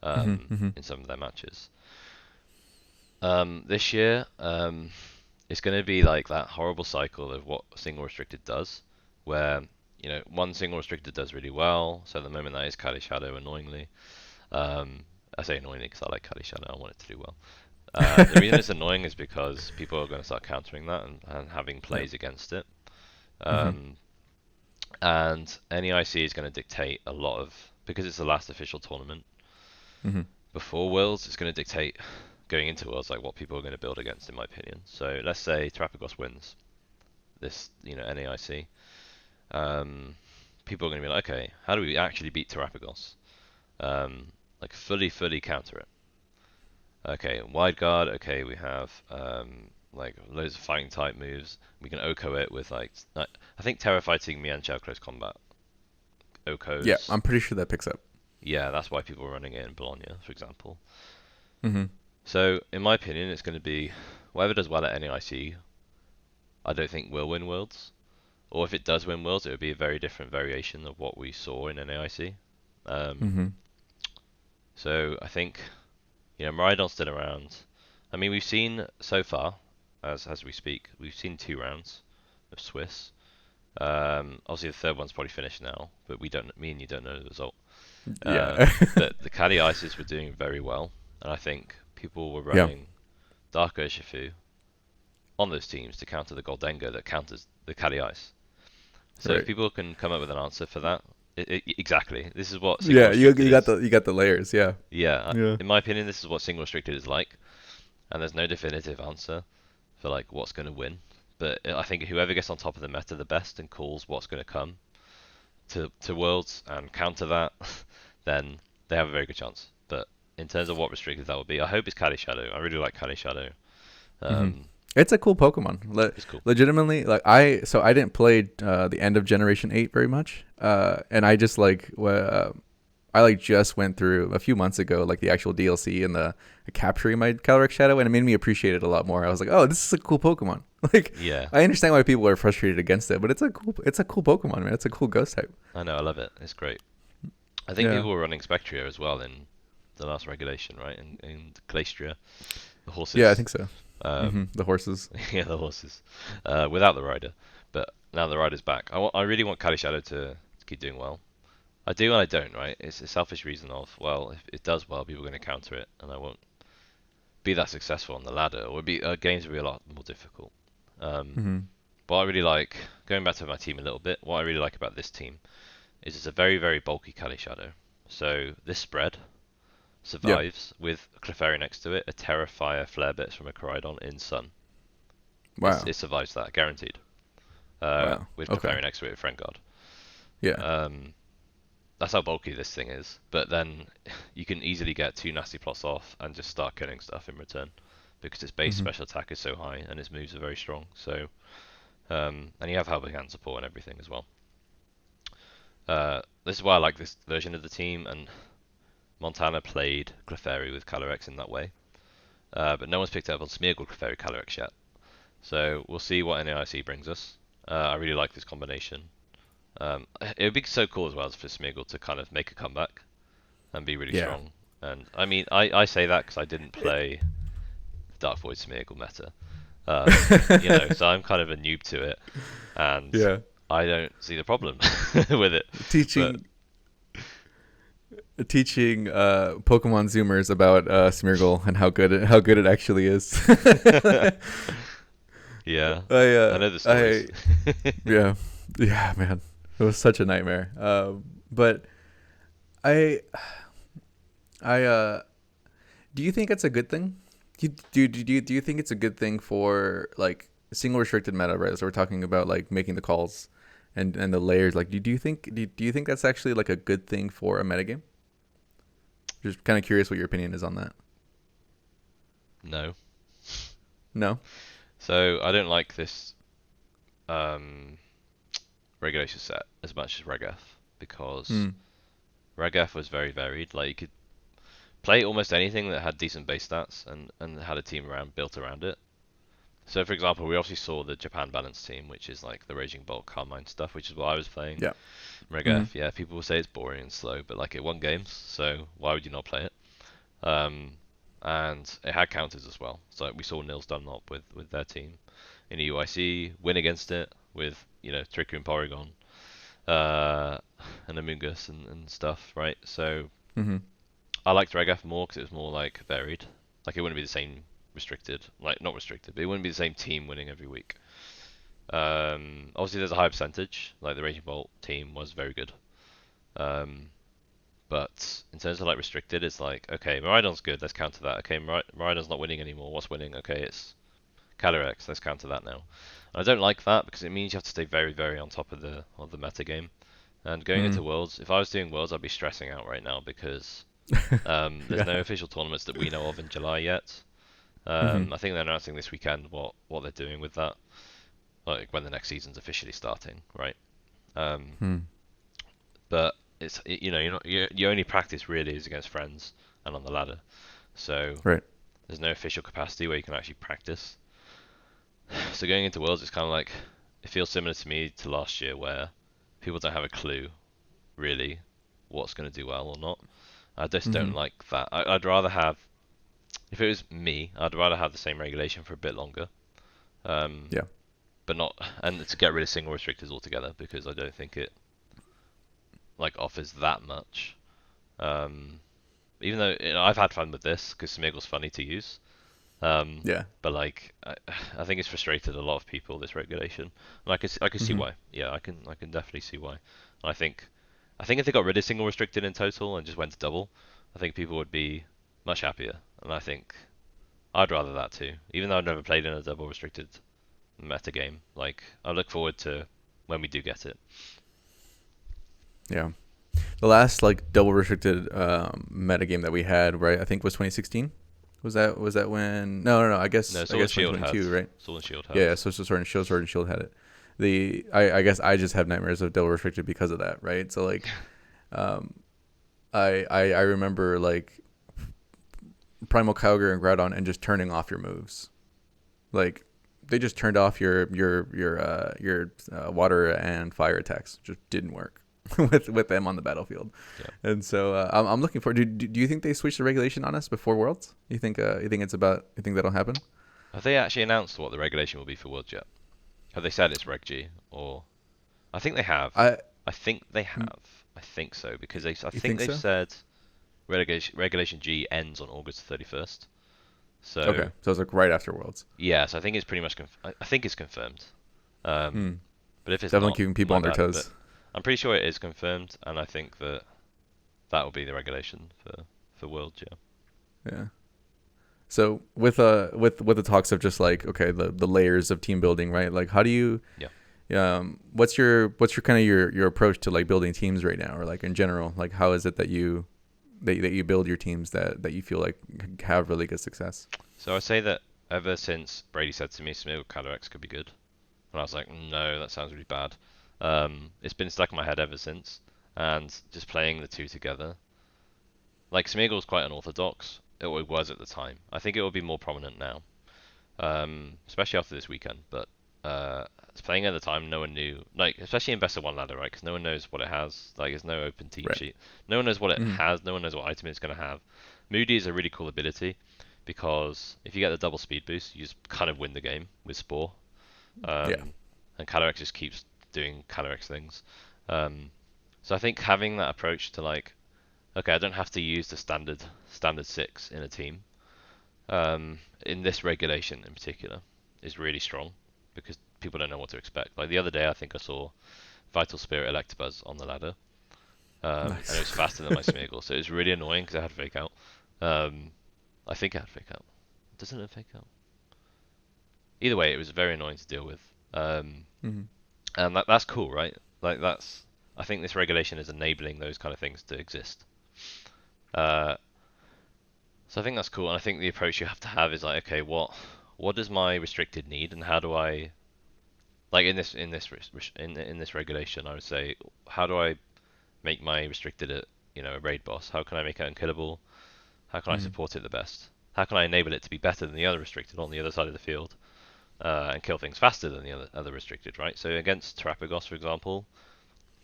In some of their matches. This year, it's going to be like that horrible cycle of what single restricted does, where one single restricted does really well. So at the moment that is Kali Shadow, annoyingly. I say annoyingly because I like Kali Shadow. I want it to do well. The reason it's annoying is because people are going to start countering that and having plays against it. And NEIC is going to dictate a lot of, because it's the last official tournament before Worlds, it's going to dictate going into Worlds like what people are going to build against, in my opinion. So let's say Terapagos wins this, NAIC. People are going to be like, okay, how do we actually beat Terapagos? Like fully counter it. Okay, wide guard. Okay, we have like loads of fighting type moves. We can Oko it with like I think Terra fighting Mian Chao close combat. Okos. Yeah, I'm pretty sure that picks up. Yeah, that's why people are running it in Bologna, for example. So, in my opinion, it's going to be whoever does well at NAIC, I don't think will win Worlds. Or if it does win Worlds, it would be a very different variation of what we saw in NAIC. So, I think, Maridon's still around. I mean, we've seen so far, as we speak, we've seen 2 rounds of Swiss. Obviously, the third one's probably finished now, but me and you don't know the result. But the Kali Ices were doing very well, and I think people were running Dark Urshifu on those teams to counter the Goldengo that counters the Kali Ice. So if people can come up with an answer for that, exactly. This is what single restricted you got the layers, yeah. In my opinion, this is what single restricted is like, and there's no definitive answer for like what's going to win. But I think whoever gets on top of the meta the best and calls what's going to come to Worlds and counter that, then they have a very good chance. But in terms of what restricted that would be, I hope it's Kali Shadow. I really like Kali Shadow. It's a cool Pokemon. It's cool. Legitimately, like I didn't play the end of Generation 8 very much, and I just I just went through a few months ago like the actual DLC and the capturing my Caloric Shadow, and it made me appreciate it a lot more. I was like, oh, this is a cool Pokemon. Like, I understand why people are frustrated against it, but it's a cool Pokemon, man. It's a cool ghost type. I know, I love it. It's great. I think people were running Spectria as well in the last regulation, right? In Glacier, the horses. Yeah, I think so. The horses. Yeah, the horses. Without the rider, but now the rider's back. I really want Kali Shadow to keep doing well. I do and I don't, right? It's a selfish reason of, well, if it does well, people are going to counter it, and I won't be that successful on the ladder, or games will be a lot more difficult. But I really like, going back to my team a little bit, what I really like about this team is it's a very, very bulky Kali Shadow. So this spread survives with Clefairy next to it, a Terrafire, Flare Bits from a Koraidon in Sun. Wow. It survives that, guaranteed. With Clefairy next to it, Friend Guard. Yeah. That's how bulky this thing is. But then you can easily get 2 nasty plots off and just start killing stuff in return, because its base special attack is so high and its moves are very strong. So, and you have helping hand support and everything as well. This is why I like this version of the team, and Montana played Clefairy with Calyrex in that way. But no one's picked up on Smeargle Clefairy Calyrex yet. So we'll see what NAIC brings us. I really like this combination. It would be so cool as well for Smeargle to kind of make a comeback and be really strong. And I mean, I say that because I didn't play Dark Void Smeargle meta. So I'm kind of a noob to it, and I don't see the problem with it. Teaching Pokemon Zoomers about Smeargle and how good it actually is. Yeah, I know the stories. Yeah, man, it was such a nightmare. But I I do you think it's a good thing? Do you think it's a good thing for like single restricted meta, right? So we're talking about like making the calls and the layers. Like, do you think do you think that's actually like a good thing for a metagame? Just kind of curious what your opinion is on that. No. No. So I don't like this um, regulation set as much as RegF because Hmm. RegF was very varied. Like you could play almost anything that had decent base stats and had a team around built around it. So for example, we obviously saw the Japan Balance team, which is like the Raging Bolt Carmine stuff, which is what I was playing. Yeah. Hmm. RegF, yeah, people will say it's boring and slow, but like it won games, so why would you not play it? Um, and it had counters as well. So we saw Nils Dunlop with their team in the UIC win against it with Triku and Porygon, uh, and Amoonguss and stuff, right? So Hmm. I liked Regaf more because it was more like varied. Like it wouldn't be the same restricted, like not restricted, but it wouldn't be the same team winning every week. Obviously there's a high percentage. Like the Raging Bolt team was very good. Um, but in terms of like restricted, it's like okay, Miraidon's good. Let's counter that. Okay, Miraidon's not winning anymore. What's winning? Okay, it's Calyrex. Let's counter that now. And I don't like that because it means you have to stay very, very on top of the meta game. And going Hmm. into Worlds, if I was doing Worlds, I'd be stressing out right now because there's no Yeah. official tournaments that we know of in July yet. Hmm. I think they're announcing this weekend what they're doing with that, like when the next season's officially starting, right? Um, Hmm. but you're not, your only practice really is against friends and on the ladder, so Right. there's no official capacity where you can actually practice. So going into Worlds, it's kind of like it feels similar to me to last year where people don't have a clue really what's going to do well or not. I just Hmm. don't like that. I'd rather have, if it was me, I'd rather have the same regulation for a bit longer. Um, Yeah. but not, and to get rid of single restrictors altogether because I don't think it like offers that much. Um, even though I've had fun with this because Smeagol's funny to use. Um, Yeah. but like I think it's frustrated a lot of people this regulation, and I can see Hmm. why. Yeah, I can definitely see why. And I think if they got rid of single restricted in total and just went to double, I think people would be much happier. And I think I'd rather that too. Even though I've never played in a double restricted meta game, like I look forward to when we do get it. Yeah. The last like double restricted meta game that we had, right? I think was 2016. Was that when? No, no, no. I No, guess I Sword and guess Shield had. 2022, right? Sword and Shield Yeah, had. yeah. Sword and Shield had it. I guess I just have nightmares of double restricted because of that, right? So like, um, I remember like Primal Kyogre and Groudon and just turning off your moves, like they just turned off your water and fire attacks. Just didn't work with them on the battlefield. Yeah. And so I'm looking for. Do you think they switch the regulation on us before Worlds? You think that'll happen? Have they actually announced what the regulation will be for Worlds yet? Have they said it's Reg G or? I think they have. I I think they have. I think so because I You think think they've so? said Regulation G ends on August 31st. Okay, So so it's like right after Worlds. yeah, so I think it's pretty much I think it's confirmed. Um, Hmm. but if it's Definitely not, keeping people my on their bad. But toes. I'm pretty sure it is confirmed, and I think that that will be the regulation for Worlds. Yeah. Yeah. So with the talks of just like okay the layers of team building, right? Like how do you Yeah. what's your kind of your approach to like building teams right now, or like in general, like how is it that you build your teams that you feel like have really good success? So I say that ever since Brady said to me Smeagol Calyrex could be good, and I was like, no, that sounds really bad. It's been stuck in my head ever since, and just playing the two together. Like Smeagol's quite unorthodox. It was at the time. I think it will be more prominent now, especially after this weekend. But playing at the time, no one knew. Like especially in best of one ladder, right? Because no one knows what it has. Like there's no open team Right. sheet. No one knows what it Hmm. has. No one knows what item it's going to have. Moody is a really cool ability because if you get the double speed boost, you just kind of win the game with Spore. Yeah. Um, and Calyrex just keeps doing Calyrex things. Um, so I think having that approach to like, okay, I don't have to use the standard six in a team. In this regulation in particular, is really strong because people don't know what to expect. Like the other day, I think I saw Vital Spirit Electabuzz on the ladder, And it was faster than my Smeagol, so it was really annoying because I had fake out. I think I had fake out. Doesn't it have fake out? Either way, it was very annoying to deal with. Hmm. And that's cool, right? Like I think this regulation is enabling those kind of things to exist. Uh, so I think that's cool, and I think the approach you have to have is like, okay, what does my restricted need, and how do I, like in this regulation, I would say, how do I make my restricted a raid boss? How can I make it unkillable? How can I Hmm. support it the best? How can I enable it to be better than the other restricted on the other side of the field, and kill things faster than the other restricted, right? So against Terapagos, for example,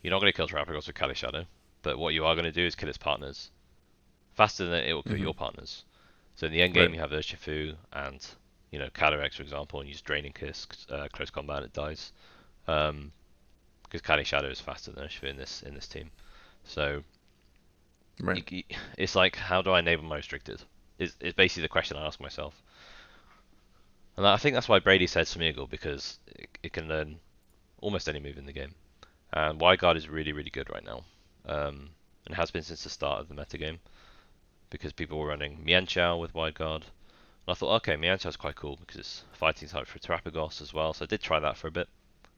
you're not going to kill Terapagos with Kali Shadow, but what you are going to do is kill its partners faster than it will kill Hmm. your partners. So in the end game, Right. you have Urshifu and Calyrex, for example, and you use Draining Kiss, close combat, it dies. Because Kali Shadow is faster than Urshifu in this team. So Right. it's like, how do I enable my restricted? Is basically the question I ask myself. And I think that's why Brady said Smeagol, because it can learn almost any move in the game. And Wideguard is really, really good right now. And has been since the start of the metagame, because people were running Mienshao with Wideguard. And I thought, okay, Mienshao is quite cool because it's fighting type for Terapagos as well. So I did try that for a bit.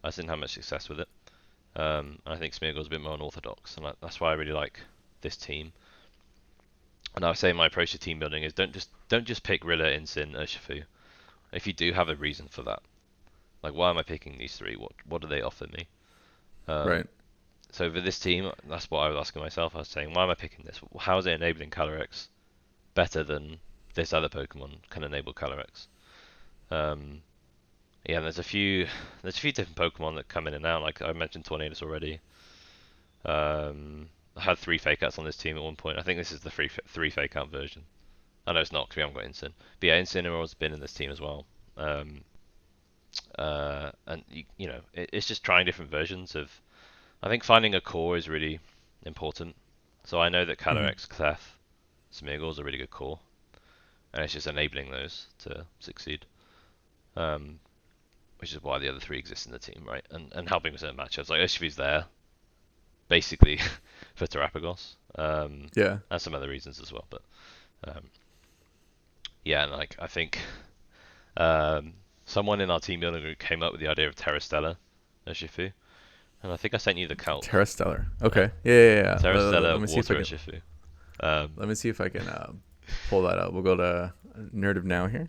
I just didn't have much success with it. And I think Smeagol's a bit more unorthodox, and that's why I really like this team. And I would say my approach to team building is don't just pick Rilla, Incin, Urshifu. If you do have a reason for that, like why am I picking these three? What do they offer me? Um, Right. so for this team, that's what I was asking myself. I was saying, why am I picking this? How is it enabling Calyrex better than this other Pokemon can enable Calyrex? Um, yeah, and there's a few different Pokemon that come in and out. Like I mentioned Tornadus already. I had 3 fake outs on this team at one point. I think this is the three fake out version. I know it's not because we haven't got Incin. But yeah, Incineroar's been in this team as well. And it's just trying different versions of. I think finding a core is really important. So I know that Hmm. Calyrex, Clef, Smeagol is a really good core, and it's just enabling those to succeed. Um, which is why the other 3 exist in the team, right? And helping with certain matchups. Like Urshifu's there, basically, for Terapagos, Yeah. and some other reasons as well. But um, yeah, and like I think someone in our team building group came up with the idea of Terrastella Urshifu, and I think I sent you the calc. Terrastellar. Uh, Okay. Yeah. Yeah. Yeah. Let Terrastella me see if I Water can. Urshifu. Um, Let me see if I can pull that up. We'll go to Nerd of Now here.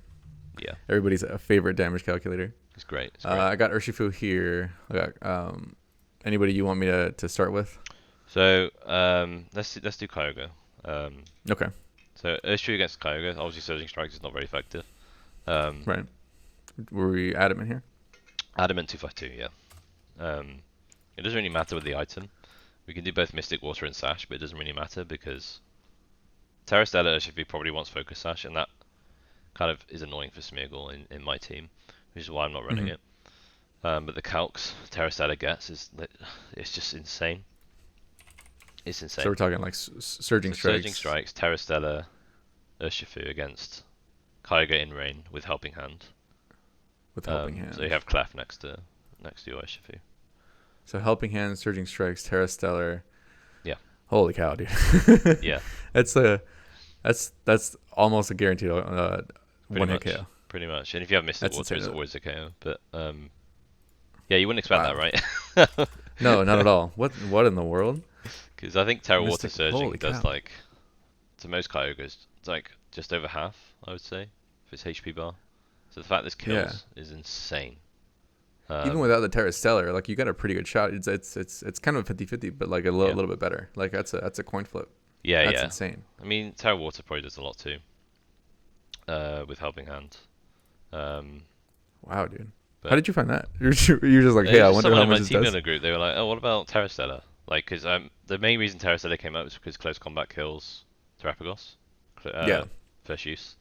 yeah, Everybody's favorite damage calculator. it's great. It's great. I got Urshifu here. I got anybody you want me to start with? So let's do Kyogre. Um, Okay. so Urshifu against Kyogre. Obviously, Surging Strikes is not very effective. Um, Right. Were we adamant here? Adamant 252, yeah. It doesn't really matter with the item. We can do both Mystic Water and Sash, but it doesn't really matter because Terrastella Urshifu probably wants Focus Sash, and that kind of is annoying for Smeagol in my team, which is why I'm not running Hmm. it. But the calcs Terrastella gets it's just insane. It's So insane. we're talking like surging So Surging strikes Strikes, Terrastella, Urshifu against Kyogre in Rain with Helping Hand. with helping So you hand. have Clef next to your Urshifu. So helping hand, surging strikes, Terrastellar. Yeah, Holy cow, dude! yeah, that's a that's almost a guaranteed pretty one hit much, KO. pretty much. And if you have Mystic That's Water, it's insane. always a KO. But yeah, you wouldn't expect that, Wow. right? No, not at all. What in the world? Because I think Terra Water Mystic. Surging Holy does cow. like, to most Kyogres, it's like just over half, I would say, if it's HP bar. So the fact this Yeah. kills is insane. Even Um, without the Terrastellar, like you got a pretty good shot. It's kind of 50-50, but like a yeah, little bit better. Like that's a coin flip. yeah, That's yeah. insane. I mean, Terra Water probably does a lot too, with Helping Hand. Um, Wow, dude. How but did you find that? You're just like, it hey, was I just wonder someone how in my much this team does. builder group. They were like, "Oh, what about Terrastella?" Like, because the main reason Terrastella came up was because close combat kills Terrapagos, Yeah. first use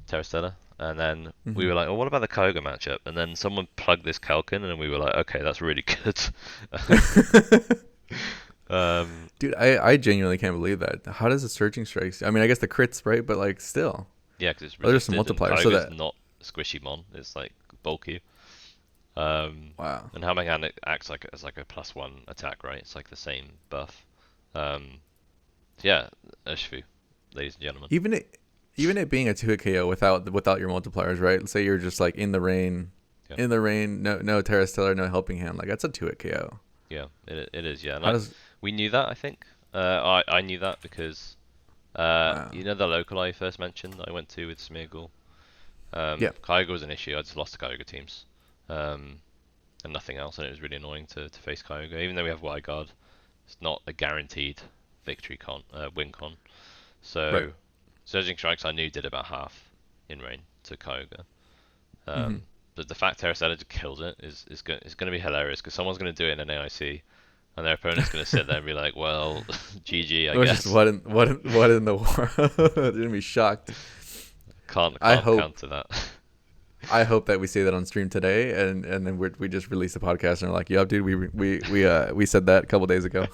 Terrastella, and then we Hmm. were like, "Oh, what about the Kyogre matchup?" And then someone plugged this calc in, and we were like, "Okay, that's really good." um, Dude, I genuinely can't believe that. How does the surging strikes? I mean, I guess the crits, right? But like, still, yeah, because it's those are some resisted, and multipliers. So Kyogre's that not a squishy mon; it's like bulky. Um, wow. and Helming Hand acts like as like a +1 attack, right? It's like the same buff. So yeah, Urshifu, ladies and gentlemen. Even it being a 2-hit KO without your multipliers, right? Let's say you're just like Yeah, in the rain, no Terra Stellar, no helping hand. Like that's a 2-hit KO. yeah, it is. Yeah, and How does we knew that. I think. I knew that because Wow. you know the local I first mentioned that I went to with Smeargle. Yeah. Kyogre was an issue. I just lost to Kyogre teams. And nothing else, and it was really annoying to face Kyogre. Even though we have Wide Guard, it's not a guaranteed win con. Right. So Surging Strikes I knew did about half in rain to Kyogre. Mm-hmm. But the fact Terracetta just kills it is going to be hilarious because someone's going to do it in an AIC, and their opponent's going to sit there and be like, "Well, GG, I Or guess." just what in the world? They're gonna be shocked. Can't I hope counter that. I hope that we say that on stream today, and then we just release the podcast and we're like, "Yup, dude, we said that a couple days ago."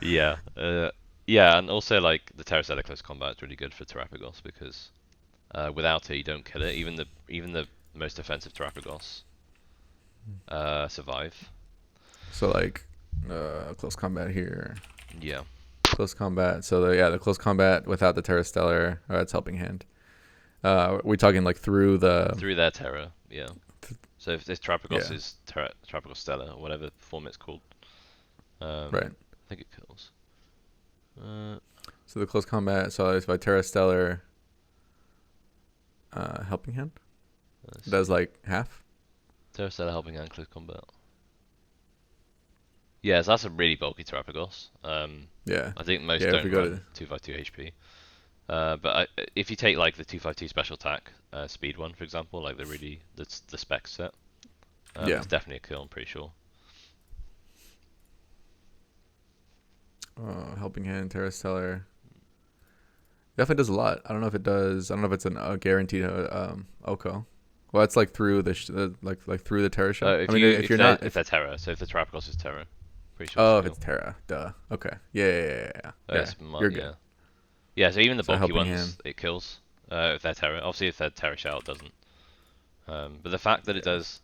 Yeah, yeah, and also like the Terracetta close combat is really good for Terrapagos because without it you don't kill it. Even the most offensive Terrapagos survive. So like, close combat here. Yeah, Close combat. So the close combat without the Terra Stellar, that's helping hand. We talking like through their Terra. Yeah. So if this Terrapagos yeah, is Terrapagos Stella or whatever form it's called, right. I think it kills. Uh, So the close combat. So if by Terra Stellar, helping hand does like half. Terracella helping and close combat. Yeah, so that's a really bulky Terrapagos. Yeah, I think most yeah. If we don't go run to 252 HP. But if you take like the 252 special attack speed one, for example, like the spec set, yeah, it's definitely a kill. I'm pretty sure. helping hand Terra Stellar definitely does a lot. I don't know if it does. I don't know if it's a guaranteed Oko. Well, it's like through like through the Terra shell. If I mean, you if you're not, if they're Terra, so if the Terrapagos is Terra, pretty sure oh, it's if a it's kill. Terra, duh. Okay, yeah. You're good. Yeah. Yeah, so even the So bulky helping ones, hand, it kills if they're Terra. Obviously, if they're Terra Shell, it doesn't. But the fact that it yeah, does,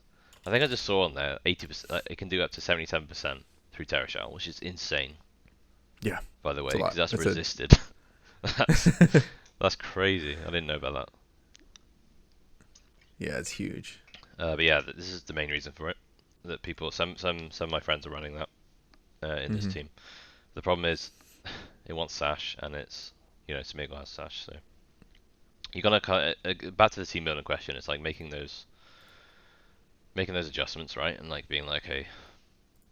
I think I just saw on there 80%. It can do up to 77% through Terra Shell, which is insane. yeah, By the way, it's a because lot. that's That's resisted. that's it. that's crazy. I didn't know about that. Yeah, it's huge. But yeah, this is the main reason for it. That people, some of my friends are running that in this Hmm. team. The problem is, it wants Sash, and it's Smeargle has Sash, so you gotta back to the team building question. It's like making those adjustments, right? And like being like, okay,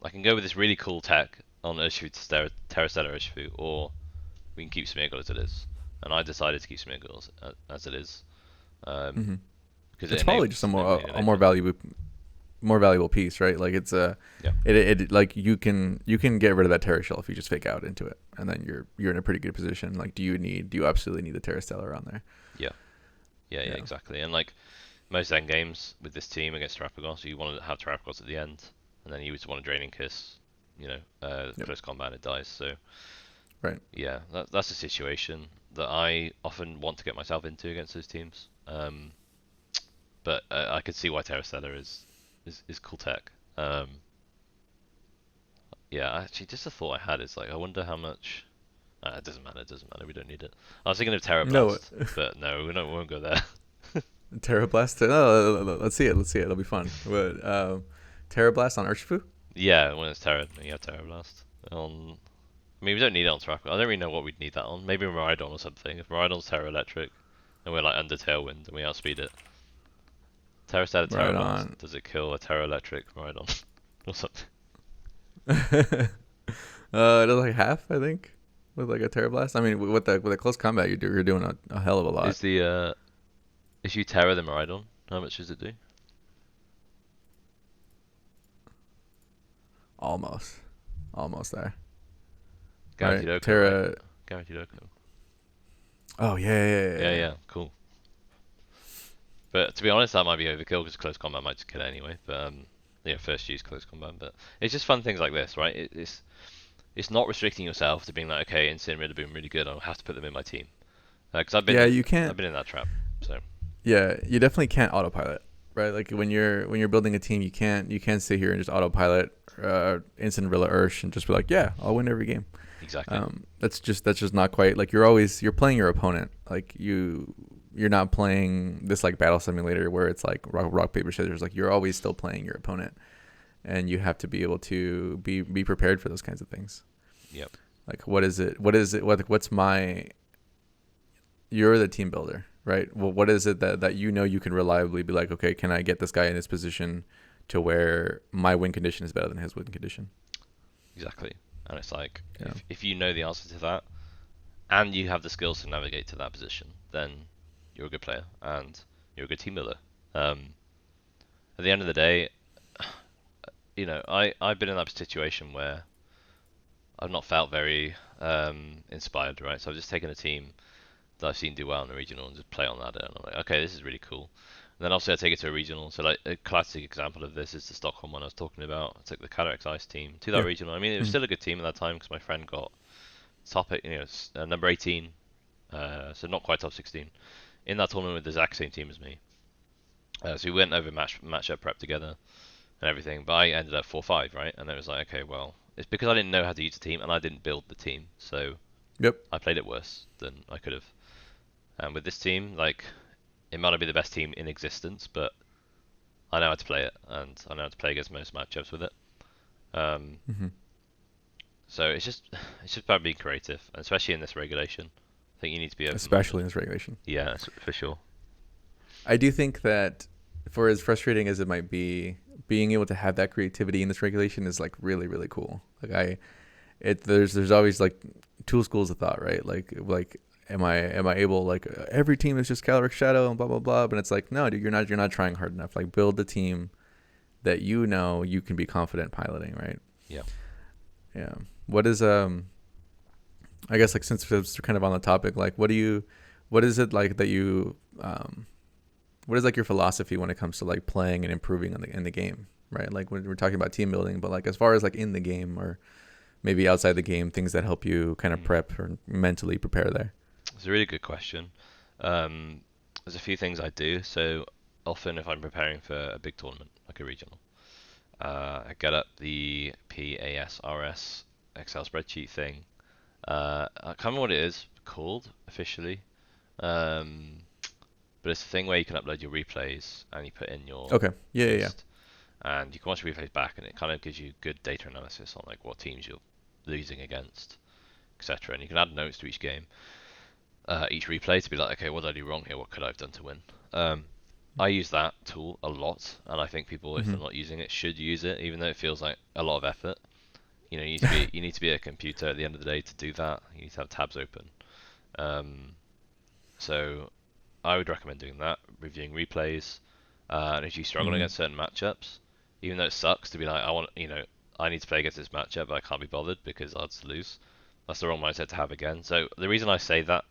I can go with this really cool tech on Urshifu to Terrastellar Urshifu, or we can keep Smeargle as it is. And I decided to keep Smeargle as it is, Hmm. because It's probably just a more valuable piece, right? Like it's Yeah, it like you can get rid of that Terra shell if you just fake out into it, and then you're in a pretty good position. Like, do you absolutely need the Terra Stellar on there? yeah, yeah, Yeah. exactly. And like most end games with this team against Terrapagos, you want to have Terrapagos at the end, and then you just want a Draining Kiss, Yep. close combat it dies. So Right. yeah, that's a situation that I often want to get myself into against those teams. But I could see why Terrastellar is cool tech. Yeah, actually, just a thought I had is like, I wonder how much. It doesn't matter. It doesn't matter. We don't need it. I was thinking of Terra No, Blast, but no, we won't go there. Terra Blast. No, let's see it. Let's see it. It'll be fun. But Terra Blast on Urshifu? Yeah, when it's Terra, you have Terra Blast. I mean, we don't need it on Terraform. I don't really know what we'd need that on. Maybe Miraidon or something. If Miraidon's Terra Electric, and we're like under Tailwind, and we outspeed it. Terra Stellar Terra Right Blast. on. Does it kill a Terra Electric Miraidon or something? It does like half, I think, with like a Terra Blast. I mean, with the close combat, you're doing a hell of a lot. Is the if you Terra the Miraidon, how much does it do? Almost there. Guaranteed Right, Oko, Terra. right? Guaranteed Oko. Oh yeah. Yeah, cool. But to be honest, that might be overkill because close combat might just kill it anyway. But yeah, first use close combat. But it's just fun things like this, right? It's not restricting yourself to being like, okay, Incinerate have been really good. I'll have to put them in my team. Because Yeah, you can't. I've been in that trap. So Yeah, you definitely can't autopilot. right? Like when you're building a team, you can't sit here and just autopilot instant Villa Ursh and just be like, yeah, I'll win every game. Exactly. That's just not quite like you're playing your opponent. Like you're not playing this like battle simulator where it's like rock paper scissors. Like you're always still playing your opponent, and you have to be able to be prepared for those kinds of things. Yep. Like what is it? What is it? What's my? You're the team builder, right? Well, what is it that you can reliably be like, okay, can I get this guy in this position to where my win condition is better than his win condition? Exactly. And it's like, Yeah. if you know the answer to that, and you have the skills to navigate to that position, then you're a good player and you're a good team builder. At the end of the day, I've been in that situation where I've not felt very inspired, right? So I've just taken a team that I've seen do well in the regional and just play on that, and I'm like, okay, this is really cool. And then obviously I take it to a regional. So like a classic example of this is the Stockholm one I was talking about. I took the Calyrex Ice team to that Yeah. regional. I mean, it was Mhm. still a good team at that time because my friend got top, number 18, so not quite top 16 in that tournament with the exact same team as me. So we went over matchup prep together and everything, but I ended up 4-5, right? And it was like, okay, well, it's because I didn't know how to use the team and I didn't build the team, so Yep. I played it worse than I could have. And with this team, like, it might not be the best team in existence, but I know how to play it, and I know how to play against most matchups with it. Um, Hmm. so it's just about being creative, and especially in this regulation. I think you need to be open-minded. Especially in this regulation. Yeah, for sure. I do think that for as frustrating as it might be, being able to have that creativity in this regulation is like really, really cool. Like there's always like two schools of thought, right? Like am I able like every team is just Calyrex Shadow and blah blah blah, but it's like no, dude, you're not trying hard enough. Like build the team that you can be confident piloting, right? Yeah. Yeah. What is I guess like since we're kind of on the topic, like what is it like that you what is like your philosophy when it comes to like playing and improving in the game, right? Like when we're talking about team building, but like as far as like in the game or maybe outside the game, things that help you kind of Mm. prep or mentally prepare there. It's a really good question. There's a few things I do. So often, if I'm preparing for a big tournament, like a regional, I get up the PASRS Excel spreadsheet thing. I can't remember what it is called officially, um, but it's a thing where you can upload your replays and you put in your Okay. Yeah, yeah, yeah. list, and you can watch replays back, and it kind of gives you good data analysis on like what teams you're losing against, etc. And you can add notes to each game, each replay to be like, okay, what did I do wrong here? What could I have done to win? I use that tool a lot, and I think people, if Hmm. they're not using it, should use it, even though it feels like a lot of effort. You need to be a computer at the end of the day to do that. You need to have tabs open. Um, so I would recommend doing that, reviewing replays, and if you struggle Hmm. against certain matchups, even though it sucks to be like, I need to play against this matchup, but I can't be bothered because I'll just lose. That's the wrong mindset to have again. So the reason I say that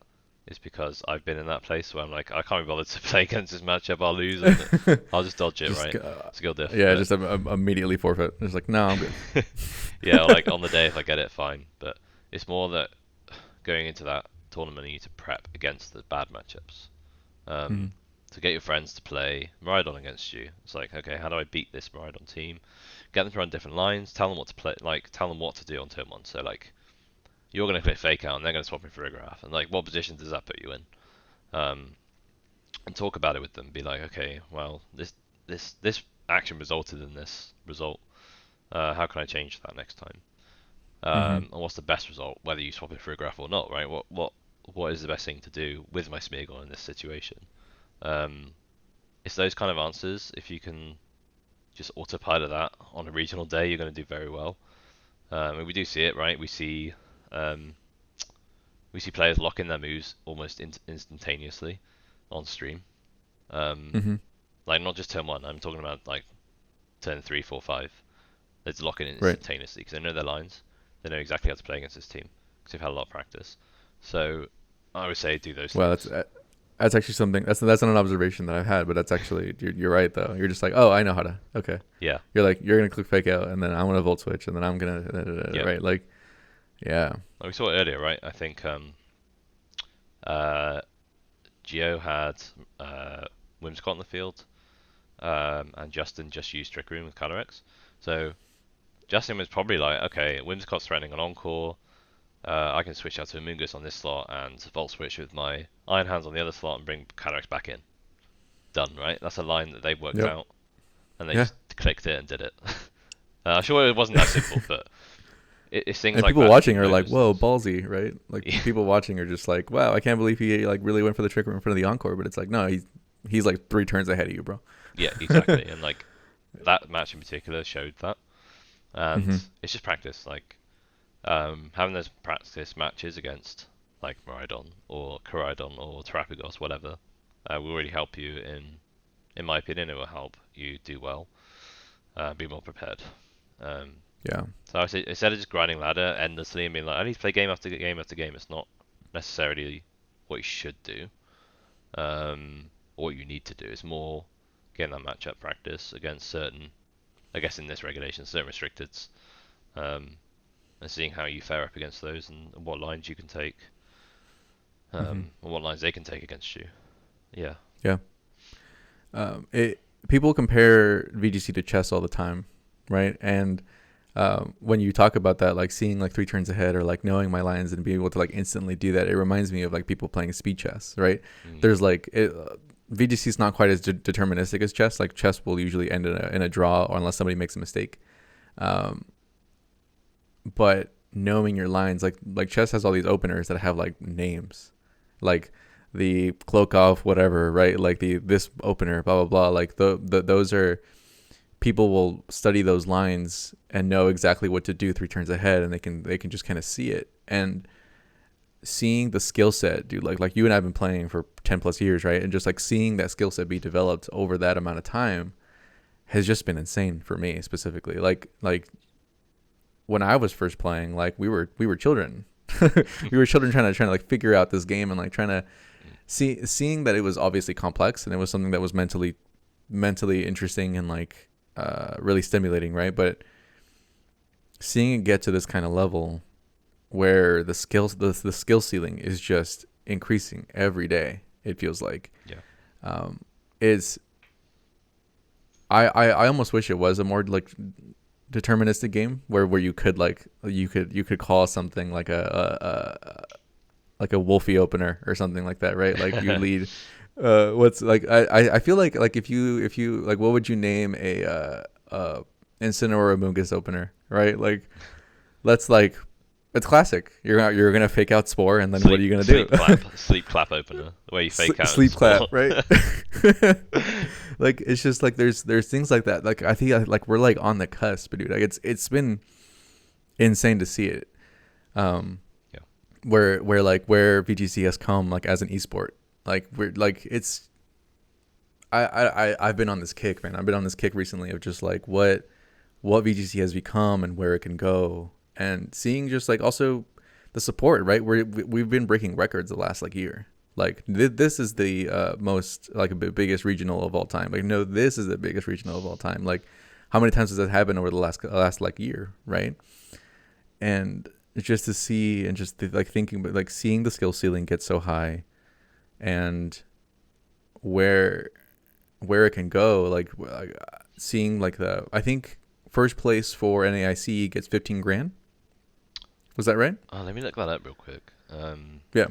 is because I've been in that place where I'm like, I can't be bothered to play against this matchup. I'll lose, and I'll just dodge it, Just right? Skill diff, yeah, but just immediately forfeit. It's like no, I'm good. yeah, like on the day if I get it, fine. But it's more that going into that tournament, you need to prep against the bad matchups. Hmm. Um, to get your friends to play Miraidon against you. It's like, okay, how do I beat this Miraidon team? Get them to run different lines. Tell them what to play. Like, tell them what to do on turn one. So like, you're gonna click fake out, and they're gonna swap in for a graph. And like, what position does that put you in? Um, and talk about it with them. Be like, okay, well, this action resulted in this result. How can I change that next time? Hmm. And what's the best result, whether you swap it for a graph or not, right? What is the best thing to do with my Smeargle in this situation? Um, it's those kind of answers. If you can just autopilot that on a regional day, you're going to do very well. And we do see it, right? Um, we see players lock in their moves almost instantaneously on stream. Um, Hmm. like not just turn one. I'm talking about like turn 3, 4, 5. They just lock in Right. instantaneously because they know their lines. They know exactly how to play against this team because they've had a lot of practice. So I would say do those Well, things. that's actually something that's not an observation that I've had, but that's actually you're right though. You're just like, oh, I know how to. Okay. Yeah, You're like you're gonna click fake out, and then I'm gonna volt switch, and then I'm gonna yeah. right. Like, yeah. Like we saw it earlier, right? I think uh, Geo had Whimsicott on the field. and Justin just used Trick Room with Calyrex. So Justin was probably like, okay, Whimsicott's threatening an Encore. I can switch out to Amoonguss on this slot and Volt Switch with my Iron Hands on the other slot and bring Calyrex back in. Done, right? That's a line that they've worked Yep. out, and they Yeah. just clicked it and did it. Sure, it wasn't that simple, but it's things And like people that. watching You are like, notice "Whoa, those. ballsy!" Right? Like Yeah. people watching are just like, "Wow, I can't believe he like really went for the Trick Room in front of the Encore." But it's like, no, he's like 3 turns ahead of you, bro. Yeah, exactly. And like that match in particular showed that, and Hmm. it's just practice. Like having those practice matches against like Miraidon or Koraidon or Terapagos, whatever, will really help you in my opinion, it will help you do well, be more prepared. Um, Yeah. so I say, instead of just grinding ladder endlessly and being like, I need to play game after game after game, it's not necessarily what you should do, or what you need to do. It's more getting that matchup practice against certain, I guess in this regulation, certain restricteds, and seeing how you fare up against those and what lines you can take, Hmm. and what lines they can take against you. Yeah. Yeah. It People compare VGC to chess all the time, right? And when you talk about that, like seeing like 3 turns ahead or like knowing my lines and being able to like instantly do that, it reminds me of like people playing speed chess, right? Mm. There's like VGC is not quite as deterministic as chess. Like chess will usually end in a draw or unless somebody makes a mistake. Um, but knowing your lines, like chess has all these openers that have like names, like the Klokov whatever, right? Like the this opener, blah blah blah. Like the those are people will study those lines and know exactly what to do 3 turns ahead, and they can just kind of see it. And seeing the skill set, dude, like you and I've been playing for 10 plus years, right? And just like seeing that skill set be developed over that amount of time has just been insane for me specifically. Like when I was first playing, like we were children. We were children trying to like figure out this game and like trying to seeing that it was obviously complex and it was something that was mentally interesting and like really stimulating, right? But seeing it get to this kind of level where the skill ceiling is just increasing every day, it feels like. Yeah. Is I almost wish it was a more like deterministic game where you could like you could call something like a Wolfie opener or something like that, right? Like you lead. What's like I feel like if you like, what would you name a Incineroar Amoonguss opener, right? Like let's like it's classic. You're gonna fake out Spore, and then what are you gonna do? Sleep clap opener, where you fake out sleep Spore. clap, right? Like it's just like there's things like that. Like I think like we're like on the cusp, dude. Like it's been insane to see it. Yeah. Where VGC has come like as an esport. Like we're like it's. I've been on this kick, man. I've been on this kick recently of just like what VGC has become and where it can go, and seeing just like also the support, right? We've been breaking records the last like year. Like this is the most like biggest regional of all time. Like no, this is the biggest regional of all time. Like how many times has that happened over the last like year, right? And just to see and just like thinking, but like seeing the skill ceiling get so high, and where it can go, like seeing like I think first place for NAIC gets 15 grand. Was that right? Oh, let me look that up real quick. Yeah.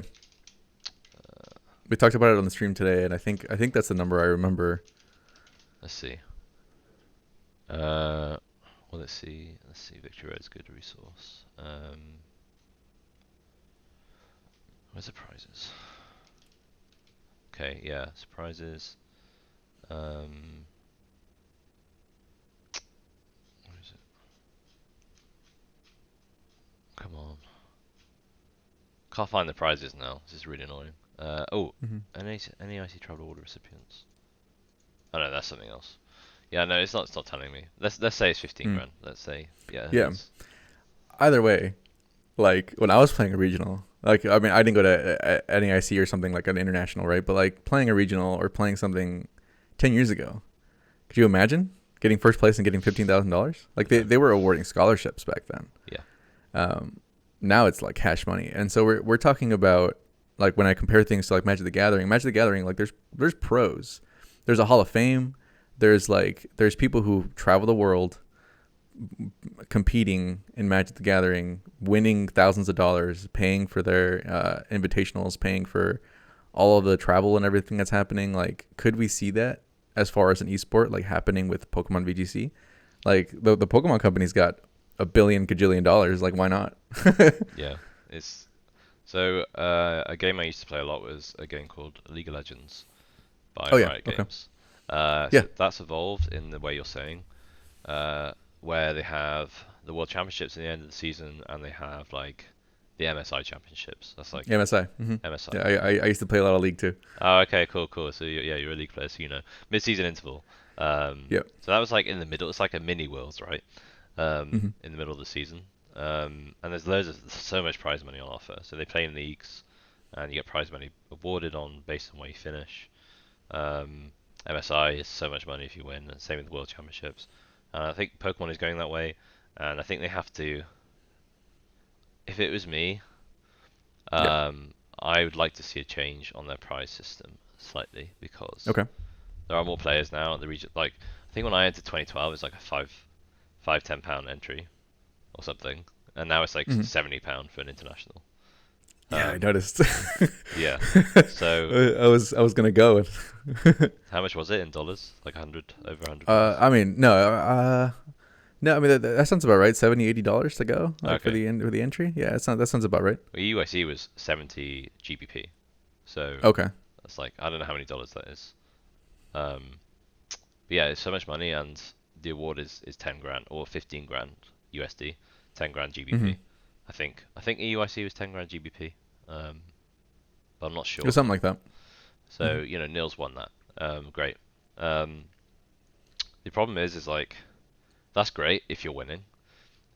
We talked about it on the stream today, and I think that's the number I remember. Let's see. Let's see. Victory Road's good resource. Where's the prizes? Okay, yeah, surprises. Where is it? Come on. Can't find the prizes now. This is really annoying. Mm-hmm. NAIC travel order recipients. Oh no, that's something else. Yeah, no, it's not telling me. Let's say it's 15 grand. Let's say, yeah. Yeah. Either way, like when I was playing a regional, like I mean I didn't go to NAIC or something like an international, right? But like playing a regional or playing something 10 years ago, could you imagine getting first place and getting $15,000? Like they were awarding scholarships back then. Yeah. Now it's like cash money, and so we're talking about like when I compare things to like Magic the Gathering, like there's pros, there's a Hall of Fame, there's people who travel the world competing in Magic the Gathering, winning thousands of dollars, paying for their invitationals, paying for all of the travel and everything that's happening. Like, could we see that as far as an esport, like, happening with Pokemon VGC? Like, the Pokemon company's got a billion gajillion dollars. Like, why not? Yeah, it's so a game I used to play a lot was a game called League of Legends by Oh yeah, Riot okay, Games. yeah, So that's evolved in the way you're saying, where they have the World Championships at the end of the season, and they have like the MSI Championships. That's like MSI. MSI. Yeah, I used to play a lot of League too. Oh, okay, cool. So yeah, you're a League player, so you know mid-season interval. Yep. So that was like in the middle. It's like a mini Worlds, right? hmm In the middle of the season. And there's so much prize money on offer. So they play in leagues, and you get prize money awarded on based on where you finish. MSI is so much money if you win, and same with World Championships. And I think Pokemon is going that way, and I think they have to. If it was me, Yep. I would like to see a change on their prize system slightly because Okay. there are more players now at the region. Like I think when I entered 2012, it's like a £10 entry or something, and now it's like hmm £70 for an international. Yeah, I Um, noticed. yeah. So I was gonna go. how much was it in dollars? Like 100, over £100. I mean, no, no, I mean that sounds about right. $70-$80 to go, like Okay. for the entry. Yeah, that sounds about right. Well, UIC was 70 GBP, so Okay. that's like I don't know how many dollars that is. Um, but yeah, it's so much money, and the award is 10 grand or 15 grand USD, 10 grand hmm GBP. I think EUIC was 10 grand GBP, but I'm not It sure. was something like that. So Nils won that. Great. Um, the problem is like that's great if you're winning.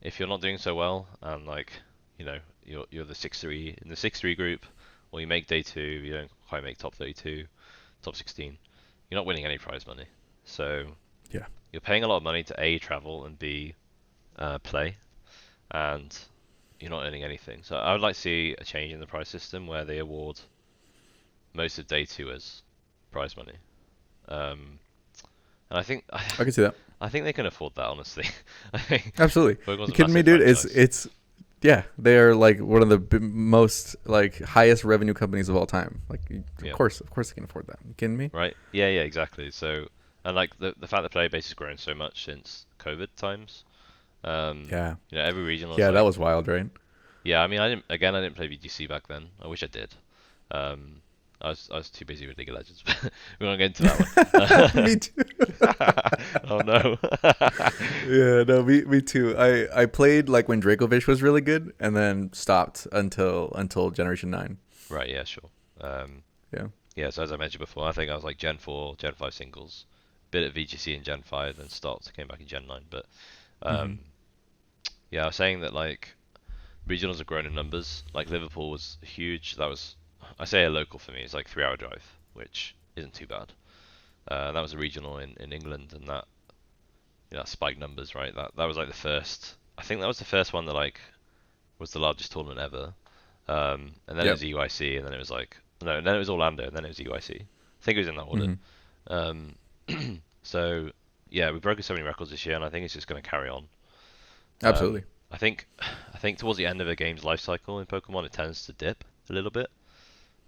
If you're not doing so well, and like you're the 6-3 in the 6-3 group, or you make day two, you don't quite make top 32, top 16. You're not winning any prize money. So Yeah. you're paying a lot of money to A, travel, and B, play, and you're not earning anything. So I would like to see a change in the prize system where they award most of day two as prize money. Um, and I think I can see that. I think they can afford that, honestly. I think Absolutely. Pokemon's You a kidding me, massive dude? franchise. It's yeah. They are like one of the most like highest revenue companies of all time. Like, Yeah. of course they can afford that. You kidding me? Right? Yeah, exactly. So, and like the fact the player base has grown so much since COVID times. Yeah. Every regional is Yeah, that like, was wild, right? yeah. I mean, I didn't play VGC back then. I wish I did. Um, I was too busy with League of Legends. We won't get into that Me too. one. Oh no. Yeah, no, me too. I played like when Dracovish was really good, and then stopped until Generation 9. Right. Yeah. Sure. Um, Yeah. yeah. So as I mentioned before, I think I was like Gen 4, Gen 5 singles, bit at VGC in Gen 5, then stopped. Came back in Gen 9, but hmm um, yeah, I was saying that like regionals have grown in numbers. Like Liverpool was huge. That was, I say a local for me. It's like 3 hour drive, which isn't too bad. That was a regional in England, and that spiked numbers, right? That was like the first. I think that was the first one that like was the largest tournament ever. And then it Yep. was EUIC, and then it was like no, and then it was Orlando, and then it was EUIC. I think it was in that order. hmm Um, so yeah, we broke so many records this year, and I think it's just going to carry on. Um, Absolutely. I think I think towards the end of a game's life cycle in Pokemon, it tends to dip a little bit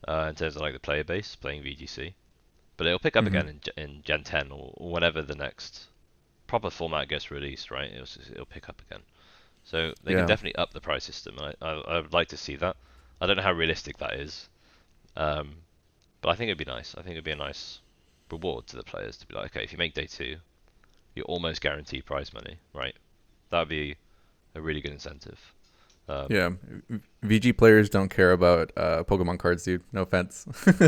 in terms of like the player base playing VGC, but it'll pick up hmm again in Gen 10 or whenever the next proper format gets released, right? It'll pick up again. So they can Yeah. definitely up the price system, and I would like to see that. I don't know how realistic that is, um, but I think it'd be nice. I think it'd be a nice reward to the players to be like, okay, if you make day two, you're almost guaranteed prize money, right? That would be a really good incentive. Um, Yeah. VG players don't care about Pokemon cards, dude. No offense.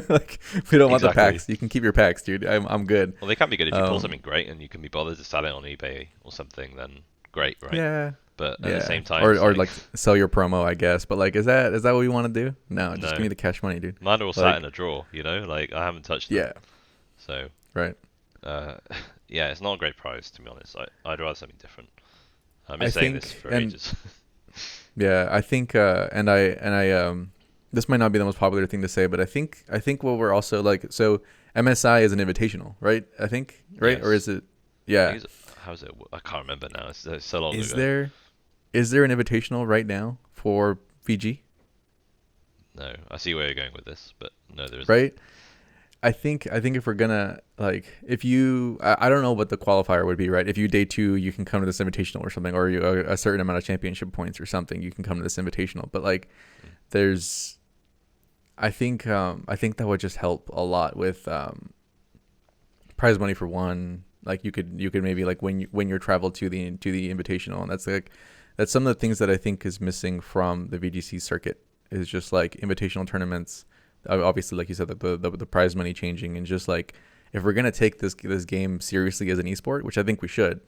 Like, we don't want the exactly. packs. You can keep your packs, dude. I'm good. Well, they can be good if you pull Um, something great and you can be bothered to sell it on eBay or something. Then great, right? yeah. But at the Yeah. same time, Or it's like sell your promo, I guess. But like, is that what we want to do? No, just give no, me the cash money, dude. mine are all sat in Like, a drawer. Like I haven't touched them. yeah. So Right. uh, yeah, it's not a great prize to be honest. I'd rather something different. I've been I saying this think, for and ages. yeah, I think, and I this might not be the most popular thing to say, but I think what we're also like, so MSI is an invitational, right? I think, right? Or Yes. is it? I Yeah. think how's it? I can't remember now. It's so long Is ago. there is there an invitational right now for VG? No, I see where you're going with this, but no, there isn't. Right? I think if we're gonna like if you I don't know what the qualifier would be, right? If you day two, you can come to this invitational or something, or a certain amount of championship points or something, you can come to this invitational. But like, Mm. there's I think that would just help a lot with prize money for one. Like you could maybe like when your travel to the invitational, and that's some of the things that I think is missing from the VGC circuit is just like invitational tournaments. Obviously, like you said, the prize money changing, and just like if we're gonna take this game seriously as an esport, which I think we should,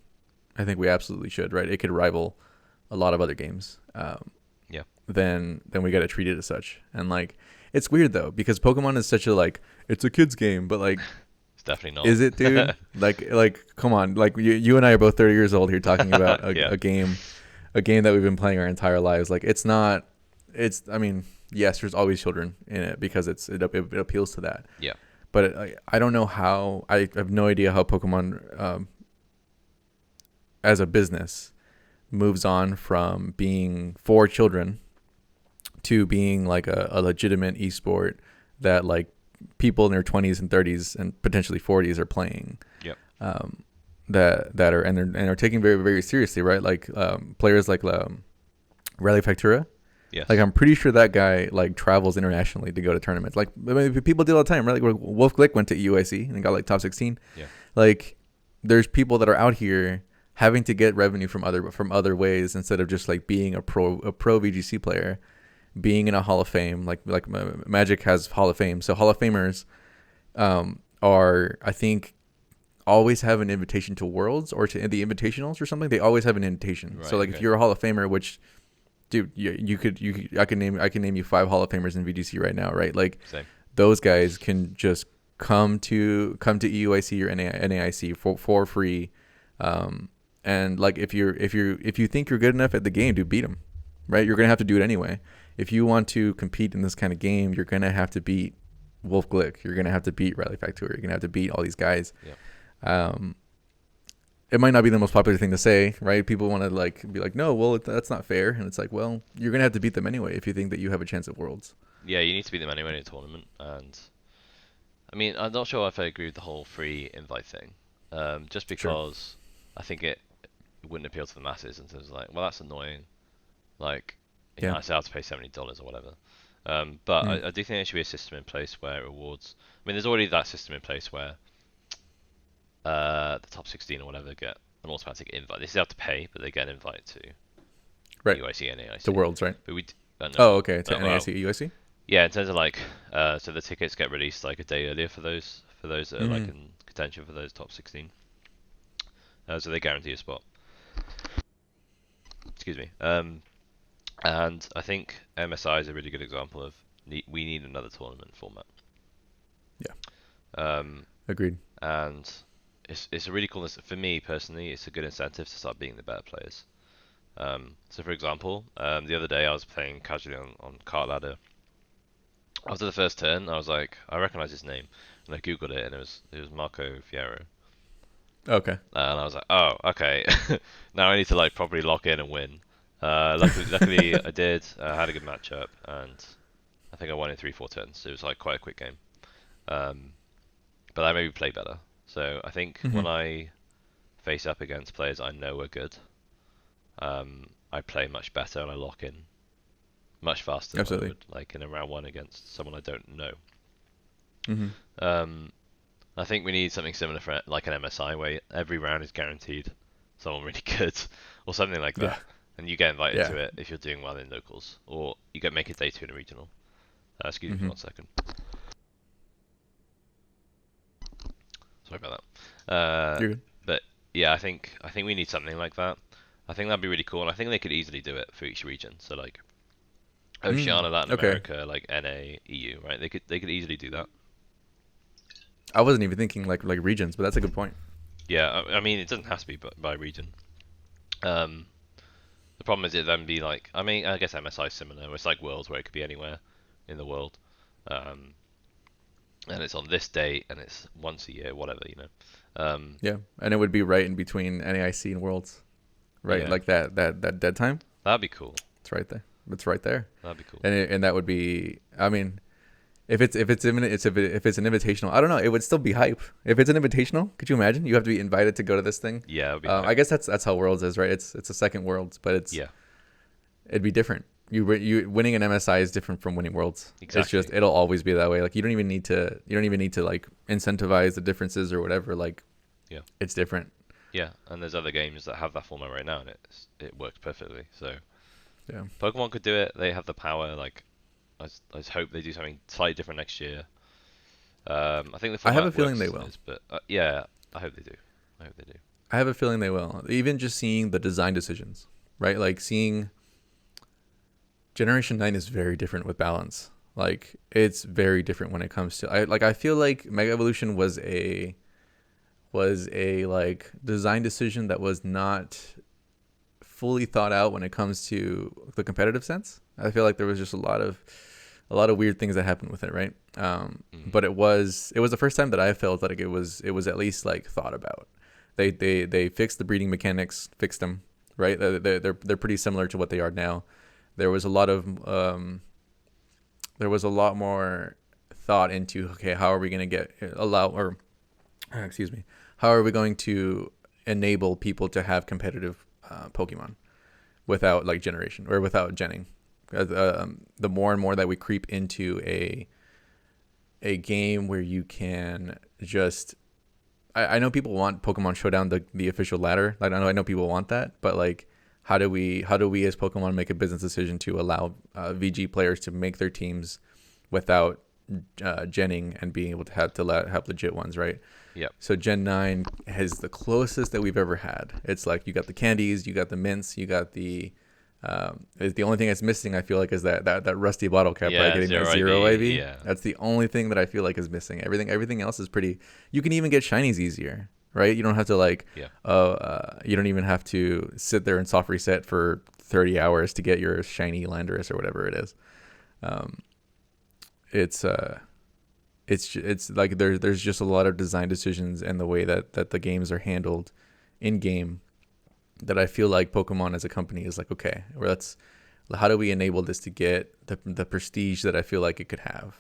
I think we absolutely should, right? It could rival a lot of other games. Yeah. Then we got to treat it as such. And like, it's weird though because Pokemon is such a like it's a kids game, but like, It's definitely is it, not. dude? Like, come on. Like, you and I are both 30 years old here talking about Yeah. a game that we've been playing our entire lives. Like, it's not. I mean, yes, there's always children in it because it appeals to that. Yeah. But I don't know how. I have no idea how Pokemon, as a business, moves on from being for children to being like a legitimate esport that like people in their 20s and 30s and potentially 40s are playing. Yep. That are and they're taking very very seriously, right? Like players like Rally Factura. Yes. Like I'm pretty sure that guy like travels internationally to go to tournaments. Like I mean, people do all the time, right? Like Wolf Glick went to EUIC and got like top 16. Yeah. Like there's people that are out here having to get revenue from other ways instead of just like being a pro VGC player, being in a Hall of Fame. Like Magic has Hall of Fame, so Hall of Famers are, I think, always have an invitation to Worlds or to the Invitationals or something. They always have an invitation. Right, So like if okay. you're a Hall of Famer, which dude, you could I can name you 5 Hall of Famers in VGC right now, right? Like Same. those guys can just come to EUIC or NAIC for free. And like if you think you're good enough at the game, dude, beat them, right? You're gonna have to do it anyway. If you want to compete in this kind of game, you're gonna have to beat Wolf Glick. You're gonna have to beat Rally Factura. You're gonna have to beat all these guys. Yep. It might not be the most popular thing to say, right? People want to like be like, no, well, that's not fair. And it's like, well, you're gonna have to beat them anyway if you think that you have a chance at Worlds. Yeah, you need to beat them anyway in a tournament, and I mean, I'm not sure if I agree with the whole free invite thing. Just Sure. because I think it wouldn't appeal to the masses in terms of like, well, that's annoying. Like, you know, Yeah. I still have to pay $70 or whatever. But Mm. I do think there should be a system in place where it rewards. I mean, there's already that system in place where the top 16 or whatever get an automatic invite. They still have to pay, but they get an invite to Right. UIC and To AIC. Worlds, right? But no, Oh, okay. To well, NAIC, UIC. yeah, in terms of like, so the tickets get released like a day earlier for those that are like Mm. in contention for those top 16. So they guarantee a spot. Excuse me. And I think MSI is a really good example of we need another tournament format. Yeah. Um, Agreed. and it's a really cool for me personally. It's a good incentive to start being the better players. So for example, the other day I was playing casually on Kart Ladder. After the first turn, I was like, I recognize his name, and I googled it, and it was Marco Fierro. Okay. And I was like, oh, okay. Now I need to like properly lock in and win. Luckily I did. I had a good matchup, and I think I won in 3-4 turns. It was like quite a quick game. But I maybe play better. So I think Mm-hmm. when I face up against players I know are good, I play much better and I lock in much faster than I Absolutely. would like in a round one against someone I don't know. Mm-hmm. I think we need something similar for like an MSI where every round is guaranteed someone really good or something like Yeah. that, and you get invited Yeah. to it if you're doing well in locals, or you get make a day two in a regional. Excuse me for Mm-hmm. 1 second. Sorry about that. You're good. But yeah, I think we need something like that. I think that'd be really cool, and I think they could easily do it for each region. So like Oceania, Latin Okay. America, like NA, EU, right? They could easily do that. I wasn't even thinking like regions, but that's a good point. Yeah, I mean it doesn't have to be by region. Um, the problem is it then be like, I mean, I guess MSI is similar. It's like Worlds where it could be anywhere in the world. Um, and it's on this date, and it's once a year, whatever, Um, Yeah, and it would be right in between NAIC and Worlds, right? yeah, Like that dead time. that'd be cool. It's right there. It's right there, That'd be cool. and that would be. I mean, if it's an invitational, I don't know. It would still be hype. If it's an invitational, could you imagine? You have to be invited to go to this thing. Yeah, it'd be I hype. guess that's how Worlds is, right? It's a second Worlds, but Yeah, it'd be different. You winning an MSI is different from winning Worlds. It's exactly. just it'll always be that way. Like you don't even need to like incentivize the differences or whatever. Like Yeah, it's different. yeah, and there's other games that have that format right now, and it works perfectly. So Yeah. Pokemon could do it. They have the power. Like I just hope they do something slightly different next year. I think the I have a format feeling works they as it will. is, but yeah, I hope they do. I hope they do. I have a feeling they will. Even just seeing the design decisions, right? Like seeing Generation 9 is very different with balance. Like it's very different when it comes to I feel like Mega Evolution was a like design decision that was not fully thought out when it comes to the competitive sense. I feel like there was just a lot of weird things that happened with it, right? Mm. But it was the first time that I felt like it was at least like thought about. They fixed the breeding mechanics, fixed them, right? They're pretty similar to what they are now. There was a lot of there was a lot more thought into, okay, how are we going to get allow or excuse me, how are we going to enable people to have competitive Pokemon without like generation or without genning? The more and more that we creep into a game where you can just I know people want Pokemon Showdown the official ladder. I know people want that, but like how do we as Pokemon make a business decision to allow VG players to make their teams without genning and being able to have legit ones, right? Yep. So Gen 9 has the closest that we've ever had. It's like you got the candies, you got the mints, you got the only thing that's missing, I feel like, is that rusty bottle cap, right? Yeah, Getting that zero zero IV. IV. Yeah. That's the only thing that I feel like is missing. Everything else is pretty. You can even get shinies easier, right? You don't have to like, Yeah. you don't even have to sit there and soft reset for 30 hours to get your shiny Landorus or whatever it is. Um, it's it's like there's just a lot of design decisions and the way that the games are handled in game that I feel like Pokemon as a company is like, okay, well, how do we enable this to get the prestige that I feel like it could have?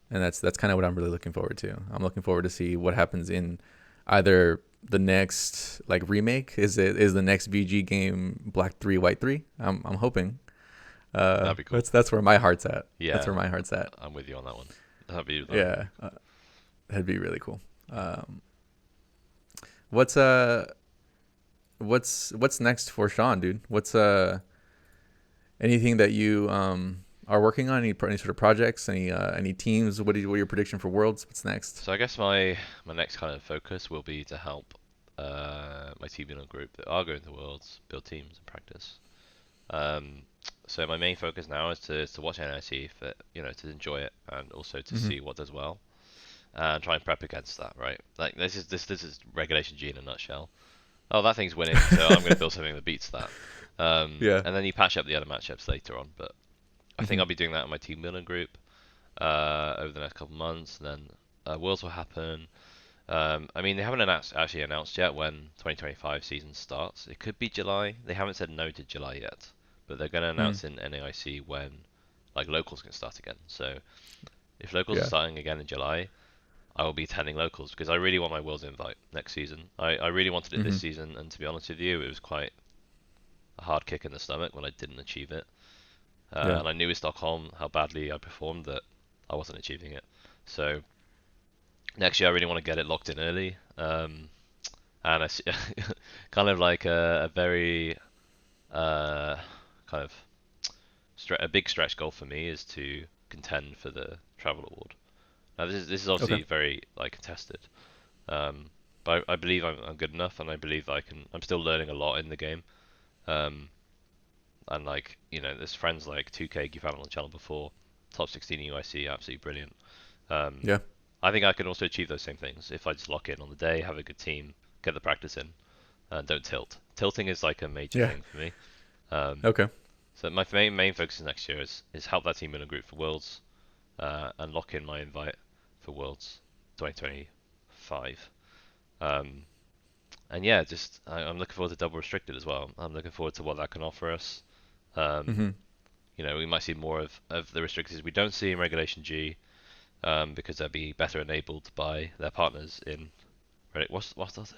And that's kind of what I'm really looking forward to. I'm looking forward to see what happens in either the next like remake. Is the next VG game Black 3 White 3? I'm hoping. That'd be cool. That's where my heart's at. That's Yeah, where my heart's at. I'm with you on that one. That'd be Yeah, cool. that'd be really cool. Um, what's next for Sean, dude? What's anything that you are working on? Any sort of projects? Any teams? What are your prediction for Worlds? What's next? So I guess my next kind of focus will be to help my team building group that are going to Worlds build teams and practice. Um, so my main focus now is to watch NIT for to enjoy it and also to Hmm. see what does well and try and prep against that, right? Like this is Regulation G in a nutshell. Oh, that thing's winning, so I'm going to build something that beats that. Yeah. And then you patch up the other matchups later on. But I think Hmm. I'll be doing that in my team building group over the next couple of months. And then Worlds will happen. I mean, they haven't actually announced yet when 2025 season starts. It could be July. They haven't said no to July yet, but they're going to Mm. announce in NAIC when like locals can start again. So if locals are Yeah. starting again in July, I will be attending locals because I really want my Worlds invite next season. I really wanted it Hmm. this season, and to be honest with you, it was quite a hard kick in the stomach when I didn't achieve it. Yeah. And I knew in Stockholm how badly I performed that I wasn't achieving it. So next year I really want to get it locked in early. And kind of like a very uh, kind of a big stretch goal for me is to contend for the travel award. Now this is Okay. obviously very like contested, um, but I believe I'm good enough, and I believe that I can. I'm still learning a lot in the game, um, and like there's friends like 2K you've had on the channel before, top 16 UIC, absolutely brilliant. Um, Yeah. I think I can also achieve those same things if I just lock in on the day, have a good team, get the practice in, and don't tilt. Tilting is like a major Yeah. thing for me. Um, Okay. so my main focus next year is help that team in a group for Worlds, and lock in my invite for Worlds 2025. And yeah, I'm looking forward to double restricted as well. I'm looking forward to what that can offer us. Um, Mm-hmm. we might see more of the restricted we don't see in Regulation G, because they'll be better enabled by their partners in what's that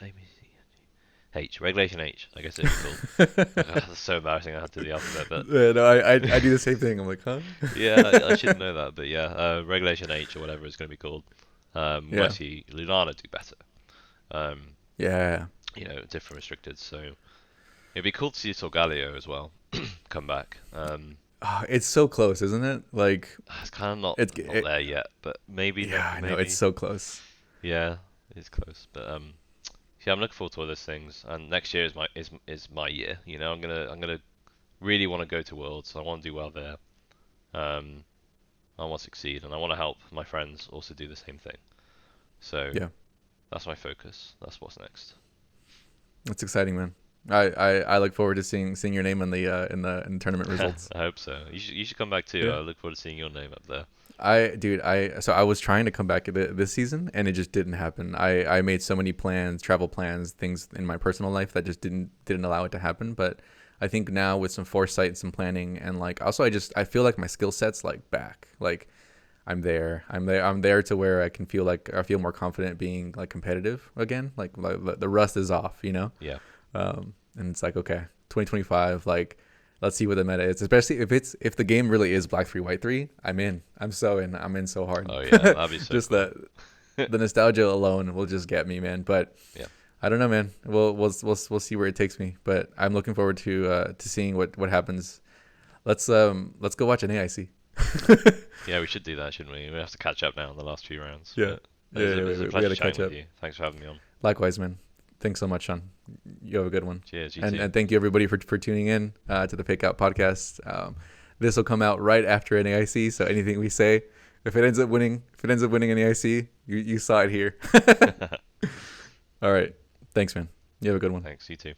H, Regulation H, I guess it'd be called. That's so embarrassing. I had to do the alphabet, but Yeah, no, I do the same thing. I'm like, huh? yeah, I should know that. But yeah, Regulation H or whatever it's going to be called. We might Yeah, see Lunana do better. Um, yeah. different restricted. So it'd be cool to see Solgaleo as well come back. It's so close, isn't it? Like, It's kind of not it there yet, but maybe. yeah, I know Maybe. it's so close. Yeah, it's close. But yeah, I'm looking forward to all those things. And next year is my year. I'm gonna really want to go to Worlds. I want to do well there. Um, I want to succeed, and I want to help my friends also do the same thing. So Yeah, that's my focus. That's what's next. it's exciting, man. I look forward to seeing your name in the tournament results. I hope so. You should come back too. Yeah. I look forward to seeing your name up there. I was trying to come back this season and it just didn't happen. I made so many plans, travel plans, things in my personal life that just didn't allow it to happen. But I think now with some foresight and some planning and like also I feel like my skill set's like back. Like I'm there to where I can feel like I feel more confident being like competitive again. Like the rust is off, you know? Yeah. And it's like, okay, 2025, like let's see what the meta is, especially if the game really is Black 3 White 3. I'm in. I'm so in. I'm in so hard. Oh yeah, that'd be so Just cool. the nostalgia alone will just get me, man. But Yeah. I don't know, man. We'll see where it takes me. But I'm looking forward to seeing what happens. Let's go watch an AIC. Yeah, we should do that, shouldn't we? We have to catch up now in the last few rounds. Yeah. But it was a We pleasure gotta chatting catch with up. you. Thanks for having me on. Likewise, man. Thanks so much, Sean. You have a good one. Cheers, you And too. and thank you everybody for tuning in to the Fake Out podcast. This will come out right after an AIC, so anything we say, if it ends up winning an AIC, you saw it here. All right. Thanks, man. You have a good one. Thanks, you too.